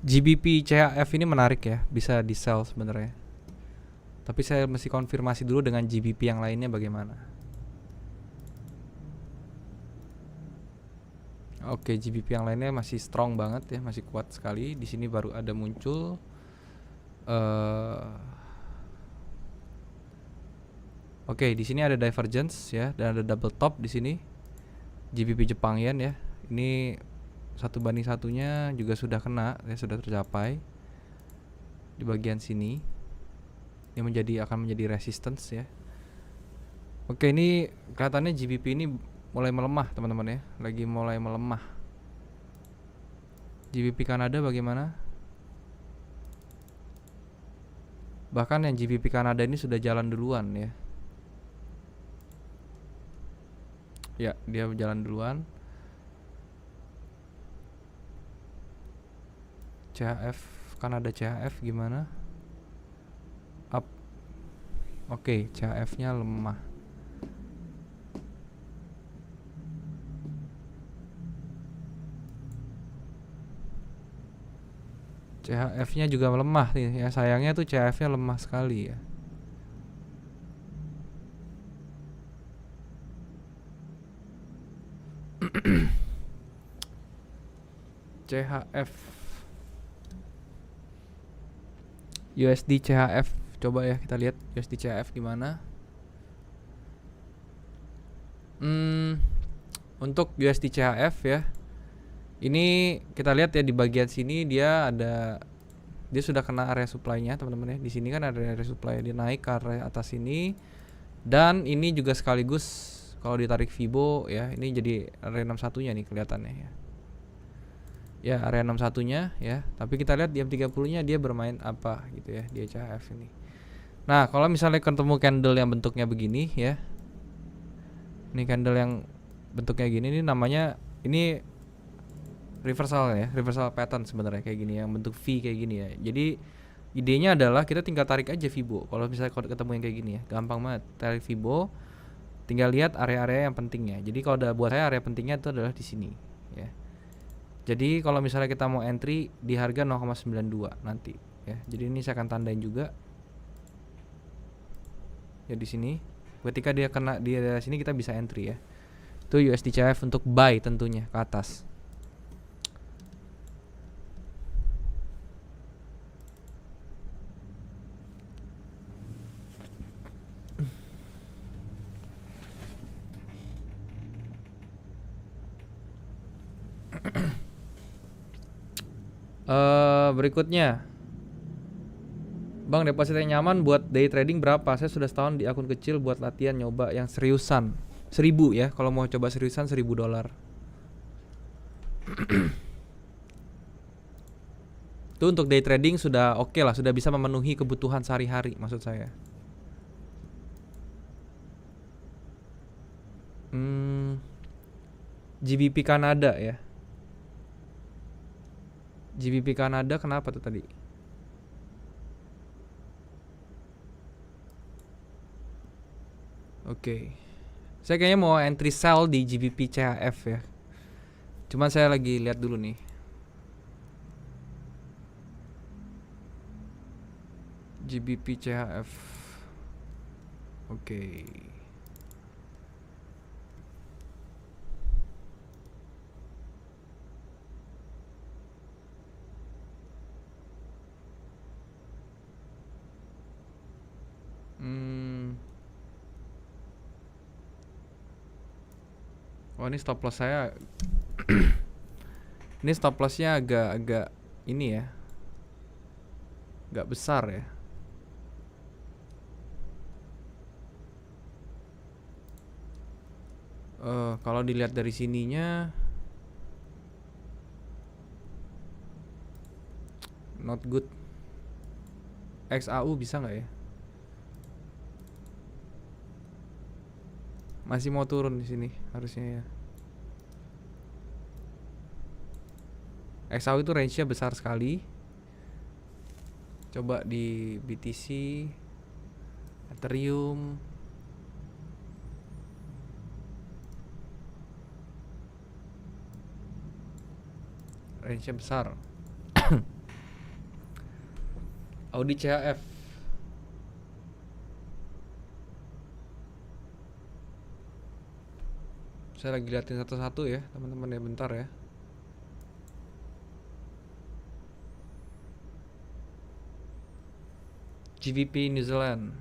GBP CHF ini menarik ya, bisa di sell sebenarnya. Tapi saya mesti konfirmasi dulu dengan GBP yang lainnya bagaimana. Oke, GBP yang lainnya masih strong banget ya, masih kuat sekali. Di sini baru ada muncul Oke, di sini ada divergence ya, dan ada double top di sini. GBP Jepang Yen ya. Ini 1:1-nya juga sudah kena ya, sudah tercapai di bagian sini. Yang akan menjadi resistance ya. Oke, ini kelihatannya GBP ini mulai melemah teman-teman ya, lagi mulai melemah. GBP Kanada bagaimana? Bahkan yang GBP Kanada ini sudah jalan duluan ya. Ya, dia jalan duluan. CHF Kanada CHF gimana? Up. Oke, CHF-nya lemah. CHF-nya juga melemah nih ya, sayangnya tuh CHF-nya lemah sekali ya. CHF USD CHF, coba ya kita lihat USD CHF gimana. Untuk USD CHF ya, ini kita lihat ya di bagian sini dia sudah kena area supply-nya teman-teman ya. Di sini kan ada area supply, dia naik ke area atas ini, dan ini juga sekaligus kalau ditarik Fibo ya, ini jadi area 61-nya nih kelihatannya ya. ya area 61-nya ya. Tapi kita lihat di M30-nya dia bermain apa gitu ya di CHF ini. Nah, kalau misalnya ketemu candle yang bentuknya begini ya. Ini candle yang bentuknya gini, ini namanya, ini reversal ya, reversal pattern sebenarnya kayak gini, yang bentuk V kayak gini ya. Jadi idenya adalah kita tinggal tarik aja Fibo. Kalau misalnya ketemu yang kayak gini ya, gampang banget. Tarik Fibo, tinggal lihat area-area yang pentingnya. Jadi kalau buat saya area pentingnya itu adalah di sini ya. Jadi kalau misalnya kita mau entry di harga 0,92 nanti ya. Jadi ini saya akan tandain juga ya di sini. Ketika dia kena di daerah sini kita bisa entry ya. Itu USD CHF untuk buy tentunya ke atas. Berikutnya, Bang, depositnya nyaman buat day trading berapa? Saya sudah setahun di akun kecil buat latihan nyoba yang seriusan. 1.000 ya, kalau mau coba seriusan $1.000. Itu untuk day trading sudah oke lah, sudah bisa memenuhi kebutuhan sehari-hari maksud saya. GBP Kanada ya. GBP Kanada kenapa tuh tadi? Oke. Saya kayaknya mau entry sell di GBP CHF ya. Cuman saya lagi lihat dulu nih. GBP CHF. Oke. Oh, ini stop loss saya. Ini stop lossnya agak ini ya, agak besar ya. Kalau dilihat dari sininya not good. XAU bisa nggak ya? Masih mau turun di sini harusnya ya. XAU itu range-nya besar sekali. Coba di BTC, Ethereum. Range-nya besar. Audi CHF. Saya lagi liatin satu-satu ya, teman-teman ya, bentar ya. GBP New Zealand.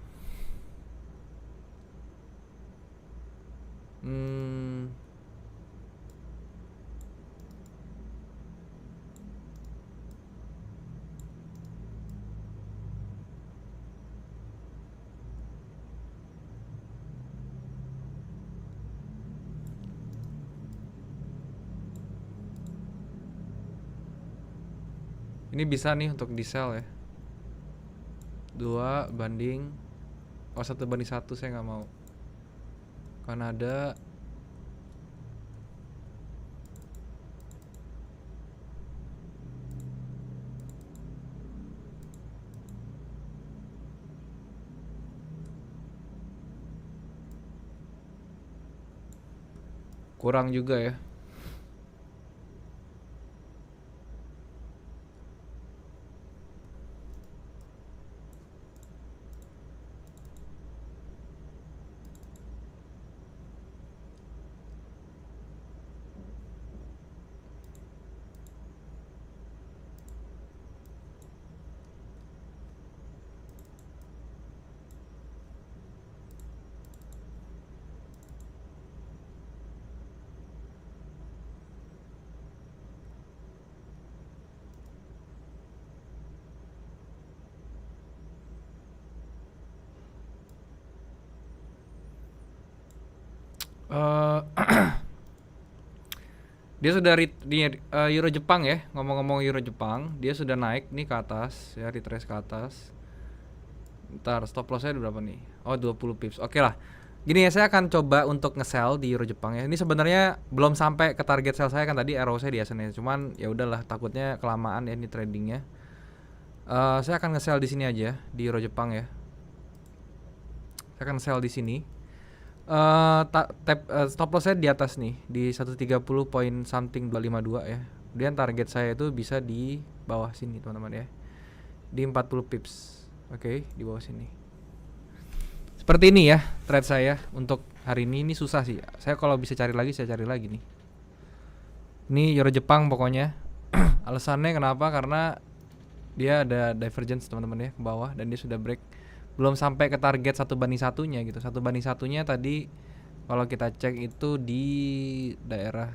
Ini bisa nih untuk di sell ya. 2 banding 1 banding 1 saya nggak mau. Kanada. Kurang juga ya. Dia sudah di Euro Jepang ya. Ngomong-ngomong Euro Jepang, dia sudah naik nih ke atas ya, retrace ke atas. Ntar stop loss saya berapa nih? Oh 20 pips. Oke lah. Gini ya, saya akan coba untuk nge-sell di Euro Jepang ya. Ini sebenarnya belum sampai ke target sell saya kan, tadi arrow saya di sana. Cuman ya udahlah, takutnya kelamaan ya ini tradingnya. Saya akan nge-sell di sini aja di Euro Jepang ya. Saya akan sell di sini. Stop loss saya di atas nih di 130 point something 252 ya. Kemudian target saya itu bisa di bawah sini teman-teman ya, di 40 pips. Oke, di bawah sini. Seperti ini ya trade saya untuk hari ini. Ini susah sih, saya kalau bisa cari lagi saya cari lagi nih. Ini Euro Jepang pokoknya. Alasannya kenapa, karena dia ada divergence teman-teman ya ke bawah, dan dia sudah break, belum sampai ke target 1:1-nya gitu. 1:1-nya tadi kalau kita cek itu di daerah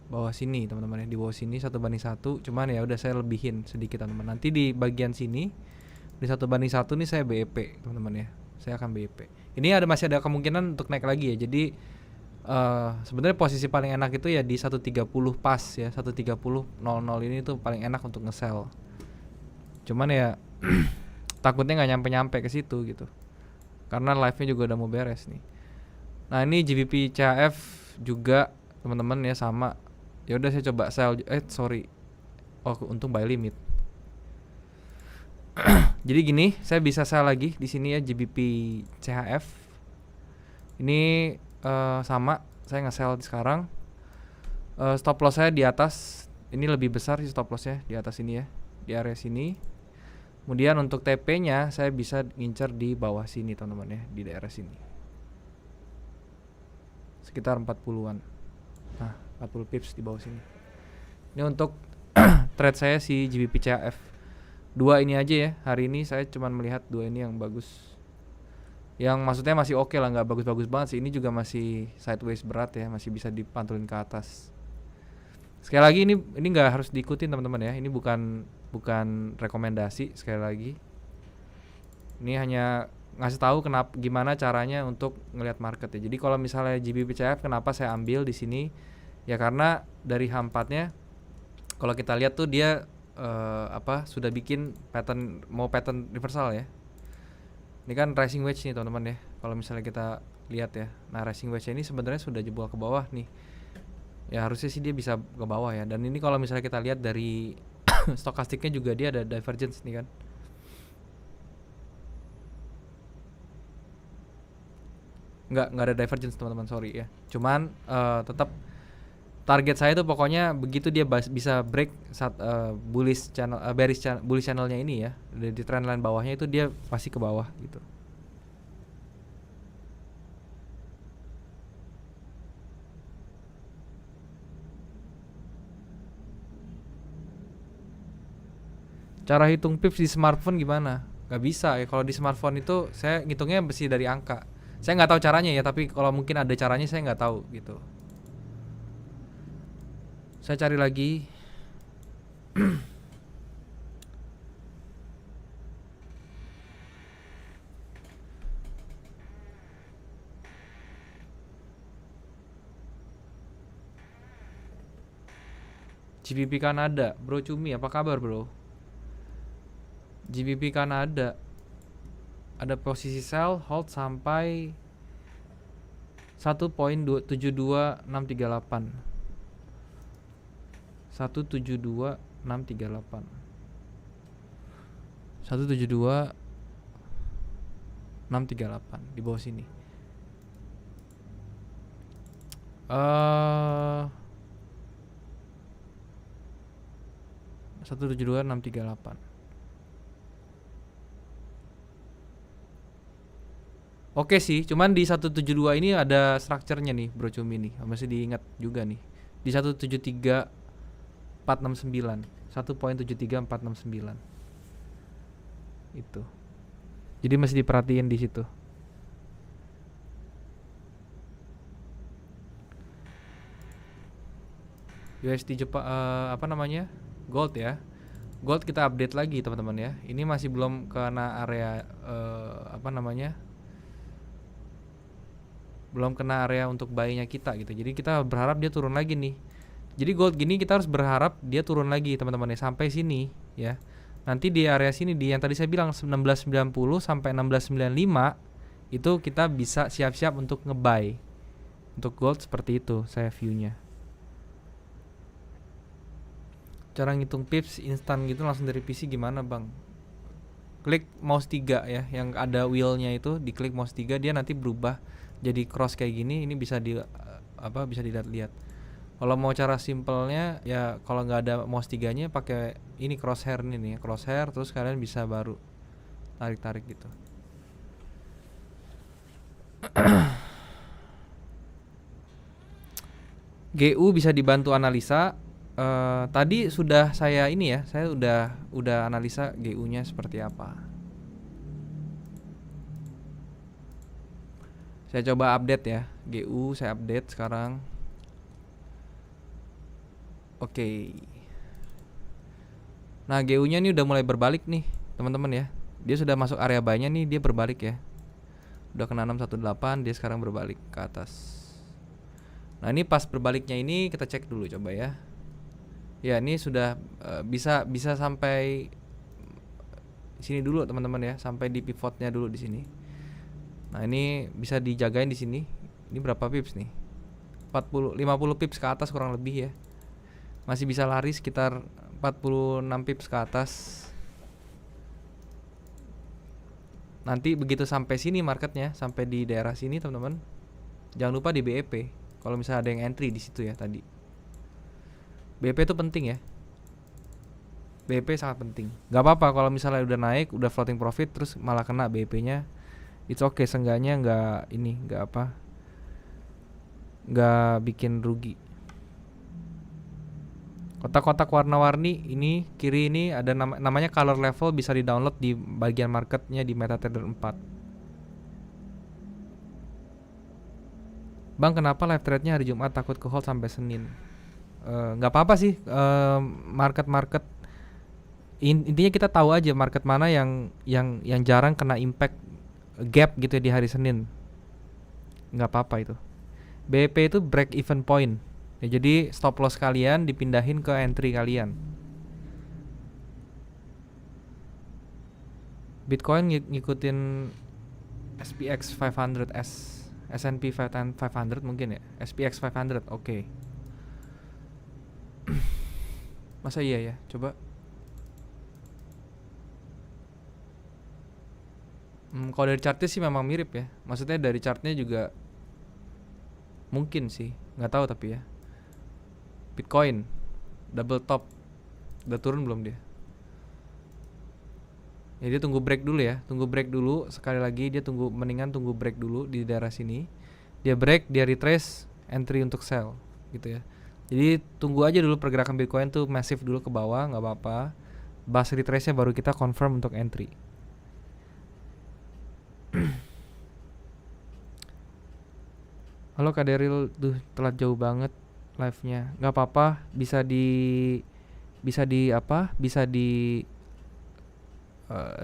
bawah sini teman-teman ya, di bawah sini 1:1. Cuman ya udah saya lebihin sedikit teman-teman. Nanti di bagian sini di 1:1 nih saya BEP teman-teman ya. Saya akan BEP. Ini masih ada kemungkinan untuk naik lagi ya. Jadi sebenarnya posisi paling enak itu ya di 130 pas ya, 130.00 ini tuh paling enak untuk nge-sell. Cuman ya takutnya nggak nyampe ke situ gitu, karena live-nya juga udah mau beres nih. Nah ini GBP CHF juga teman-teman ya, sama. Ya udah saya coba sell. Untung buy limit. Jadi gini, saya bisa sell lagi di sini ya GBP CHF. Ini sama, saya nge-sell sekarang. Stop loss saya di atas. Ini lebih besar sih stop lossnya, di atas ini ya, di area sini. Kemudian untuk TP-nya saya bisa ngincer di bawah sini teman-teman ya, di daerah sini. Sekitar 40-an. Nah, 40 pips di bawah sini. Ini untuk trade saya si GBP CHF. Dua ini aja ya. Hari ini saya cuma melihat dua ini yang bagus. Yang maksudnya masih oke lah, nggak bagus-bagus banget sih. Ini juga masih sideways berat ya, masih bisa dipantulin ke atas. Sekali lagi ini nggak harus diikutin teman-teman ya. Ini bukan rekomendasi, sekali lagi. Ini hanya ngasih tahu gimana caranya untuk ngelihat market ya. Jadi kalau misalnya GBP CHF kenapa saya ambil di sini? Ya karena dari H4-nya kalau kita lihat tuh dia sudah bikin pattern reversal ya. Ini kan rising wedge nih teman-teman ya. Kalau misalnya kita lihat ya. Nah, rising wedge ini sebenarnya sudah jebol ke bawah nih. Ya harusnya sih dia bisa ke bawah ya. Dan ini kalau misalnya kita lihat dari stokastiknya juga dia ada divergence nih kan. Nggak ada divergence teman-teman, sorry ya. Cuman tetap target saya itu pokoknya begitu dia bisa break saat bullish channelnya ini ya, di trendline bawahnya itu dia pasti ke bawah gitu. Cara hitung pips di smartphone gimana? Gak bisa ya, kalau di smartphone itu saya ngitungnya mesti dari angka. Saya nggak tahu caranya ya, tapi kalau mungkin ada caranya saya nggak tahu gitu. Saya cari lagi. GBP Kanada, Bro Cumi, apa kabar bro? GBP Kanada ada posisi sell hold sampai 1.72638. 1.72638 di bawah sini. 1.72638. Oke sih, cuman di 172 ini ada strukturnya nih Bro Cumi nih, masih diingat juga nih. Di 1.73469, 1.73469 itu. Jadi masih diperhatiin di situ. USD Jepang gold ya. Gold kita update lagi teman-teman ya. Ini masih belum kena area belum kena area untuk buy-nya kita gitu. Jadi kita berharap dia turun lagi nih. Jadi gold gini kita harus berharap dia turun lagi teman-teman ya, sampai sini ya. Nanti di area sini di yang tadi saya bilang 1690 sampai 1695 itu kita bisa siap-siap untuk nge-buy. Untuk gold seperti itu saya view-nya. Cara ngitung pips instan gitu langsung dari PC gimana, Bang? Klik mouse 3 ya, yang ada wheel-nya itu, diklik mouse 3 dia nanti berubah jadi cross kayak gini. Ini bisa bisa dilihat-lihat. Kalau mau cara simpelnya ya kalau nggak ada mouse 3-nya pakai ini crosshair nih, crosshair terus kalian bisa baru tarik-tarik gitu. GU bisa dibantu analisa. Tadi sudah saya ini ya, saya udah analisa GU-nya seperti apa. Saya coba update ya, GU saya update sekarang. Oke. Nah, GU-nya ini udah mulai berbalik nih, teman-teman ya. Dia sudah masuk area buy-nya nih, dia berbalik ya. Udah kena 618, dia sekarang berbalik ke atas. Nah, ini pas berbaliknya ini kita cek dulu coba ya. Ya, ini sudah bisa sampai sini dulu teman-teman ya, sampai di pivotnya dulu di sini. Nah, ini bisa dijagain di sini. Ini berapa pips nih? 50 pips ke atas kurang lebih ya. Masih bisa lari sekitar 46 pips ke atas. Nanti begitu sampai sini marketnya, sampai di daerah sini teman-teman, jangan lupa di BEP. Kalau misalnya ada yang entry di situ ya tadi. BEP itu penting ya. BEP sangat penting. Gak apa-apa kalau misalnya udah naik, udah floating profit terus malah kena BEP-nya. It's okay, seenggaknya nggak bikin rugi. Kotak-kotak warna-warni ini kiri ini ada namanya color level, bisa di-download di bagian marketnya di MetaTrader 4. Bang, kenapa live trade-nya hari Jumat takut ke hold sampai Senin? Nggak apa-apa sih, market intinya kita tahu aja market mana yang jarang kena impact gap gitu ya di hari Senin. Nggak apa-apa itu. BEP itu break even point. Ya, jadi stop loss kalian dipindahin ke entry kalian. Bitcoin ngikutin SPX 500 S&P 500 mungkin ya. SPX 500 oke. Masa iya ya? Coba. Kalau dari chartnya sih memang mirip ya. Maksudnya dari chartnya juga mungkin sih, nggak tahu tapi ya. Bitcoin double top, udah turun belum dia? Ya dia tunggu break dulu ya, tunggu break dulu. Sekali lagi dia mendingan tunggu break dulu di daerah sini. Dia break, dia retrace, entry untuk sell gitu ya. Jadi tunggu aja dulu pergerakan Bitcoin tuh massive dulu ke bawah, nggak apa-apa. Bahas retrace-nya baru kita confirm untuk entry. Halo Kak Daryl, tuh telat jauh banget live-nya. Nggak apa-apa, bisa di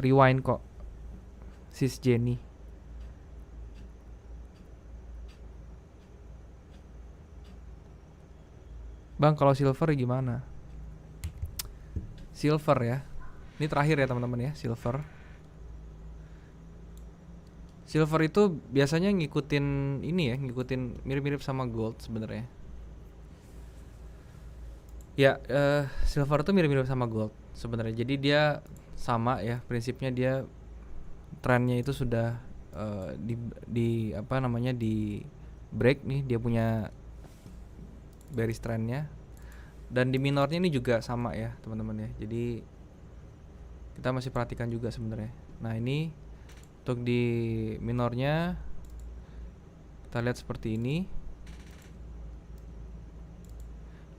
rewind kok, Sis Jenny. Bang, kalau silver gimana? Silver ya. Ini terakhir ya teman-teman ya, silver. Silver itu biasanya ngikutin ini ya, ngikutin mirip-mirip sama gold sebenarnya. Ya, silver itu mirip-mirip sama gold sebenarnya. Jadi dia sama ya, prinsipnya dia trennya itu sudah di break nih, dia punya bearish trendnya. Dan di minornya ini juga sama ya teman-teman ya. Jadi kita masih perhatikan juga sebenarnya. Nah, ini untuk di minornya kita lihat seperti ini.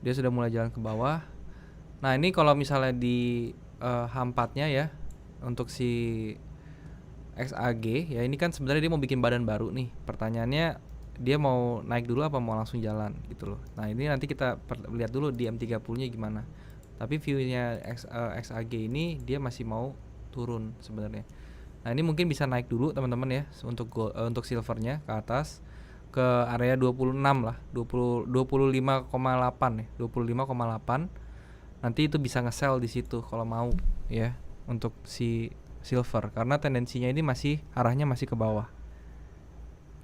Dia sudah mulai jalan ke bawah. Nah, ini kalau misalnya di H4-nya ya, untuk si XAG ya, ini kan sebenarnya dia mau bikin badan baru nih. Pertanyaannya dia mau naik dulu apa mau langsung jalan gitu loh. Nah, ini nanti kita lihat dulu di M30-nya gimana. Tapi view-nya XAG ini dia masih mau turun sebenarnya. Nah, ini mungkin bisa naik dulu teman-teman ya untuk silvernya ke atas. ke area 26 lah, 25,8 ya, 25,8. Nanti itu bisa nge-sell di situ kalau mau ya untuk si silver, karena tendensinya ini masih arahnya masih ke bawah.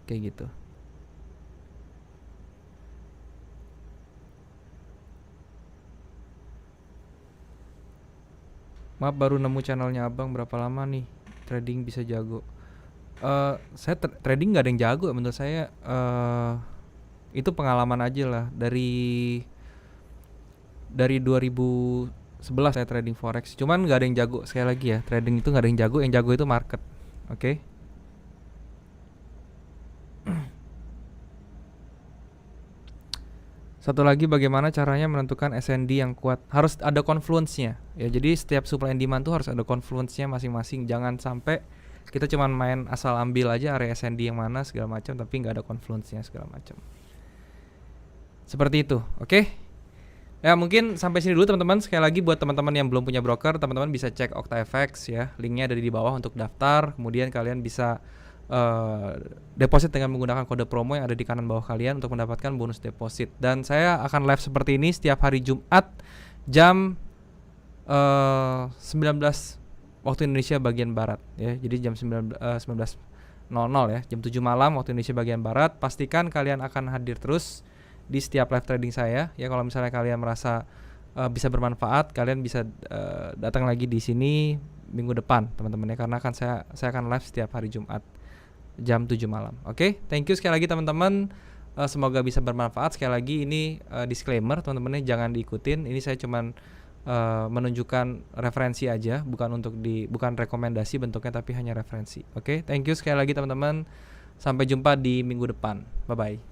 Kayak gitu. Maaf baru nemu channelnya Abang, berapa lama nih trading bisa jago? Saya trading nggak ada yang jago menurut saya. Itu pengalaman aja lah. Dari 2011 saya trading forex, cuman nggak ada yang jago. Sekali lagi ya, trading itu nggak ada yang jago itu market. Oke. Satu lagi, bagaimana caranya menentukan SND yang kuat? Harus ada confluence-nya ya. Jadi setiap supply and demand tuh harus ada confluence-nya masing-masing. Jangan sampai kita cuman main asal ambil aja area SND yang mana segala macam, tapi nggak ada confluence-nya segala macam. Seperti itu, oke? Ya mungkin sampai sini dulu teman-teman. Sekali lagi buat teman-teman yang belum punya broker, teman-teman bisa cek OctaFX ya. Linknya ada di bawah untuk daftar. Kemudian kalian bisa deposit dengan menggunakan kode promo yang ada di kanan bawah kalian untuk mendapatkan bonus deposit. Dan saya akan live seperti ini setiap hari Jumat jam 19 waktu Indonesia bagian barat ya. Jadi jam 19.00 ya, jam 7 malam waktu Indonesia bagian barat. Pastikan kalian akan hadir terus di setiap live trading saya ya. Kalau misalnya kalian merasa bisa bermanfaat, kalian bisa datang lagi di sini minggu depan teman-teman ya, karena akan saya akan live setiap hari Jumat jam 7 malam. Oke, thank you sekali lagi teman-teman. Semoga bisa bermanfaat. Sekali lagi ini disclaimer teman-teman, jangan diikutin. Ini saya cuman menunjukkan referensi aja, bukan rekomendasi bentuknya, tapi hanya referensi. Oke, thank you sekali lagi teman-teman. Sampai jumpa di minggu depan. Bye bye.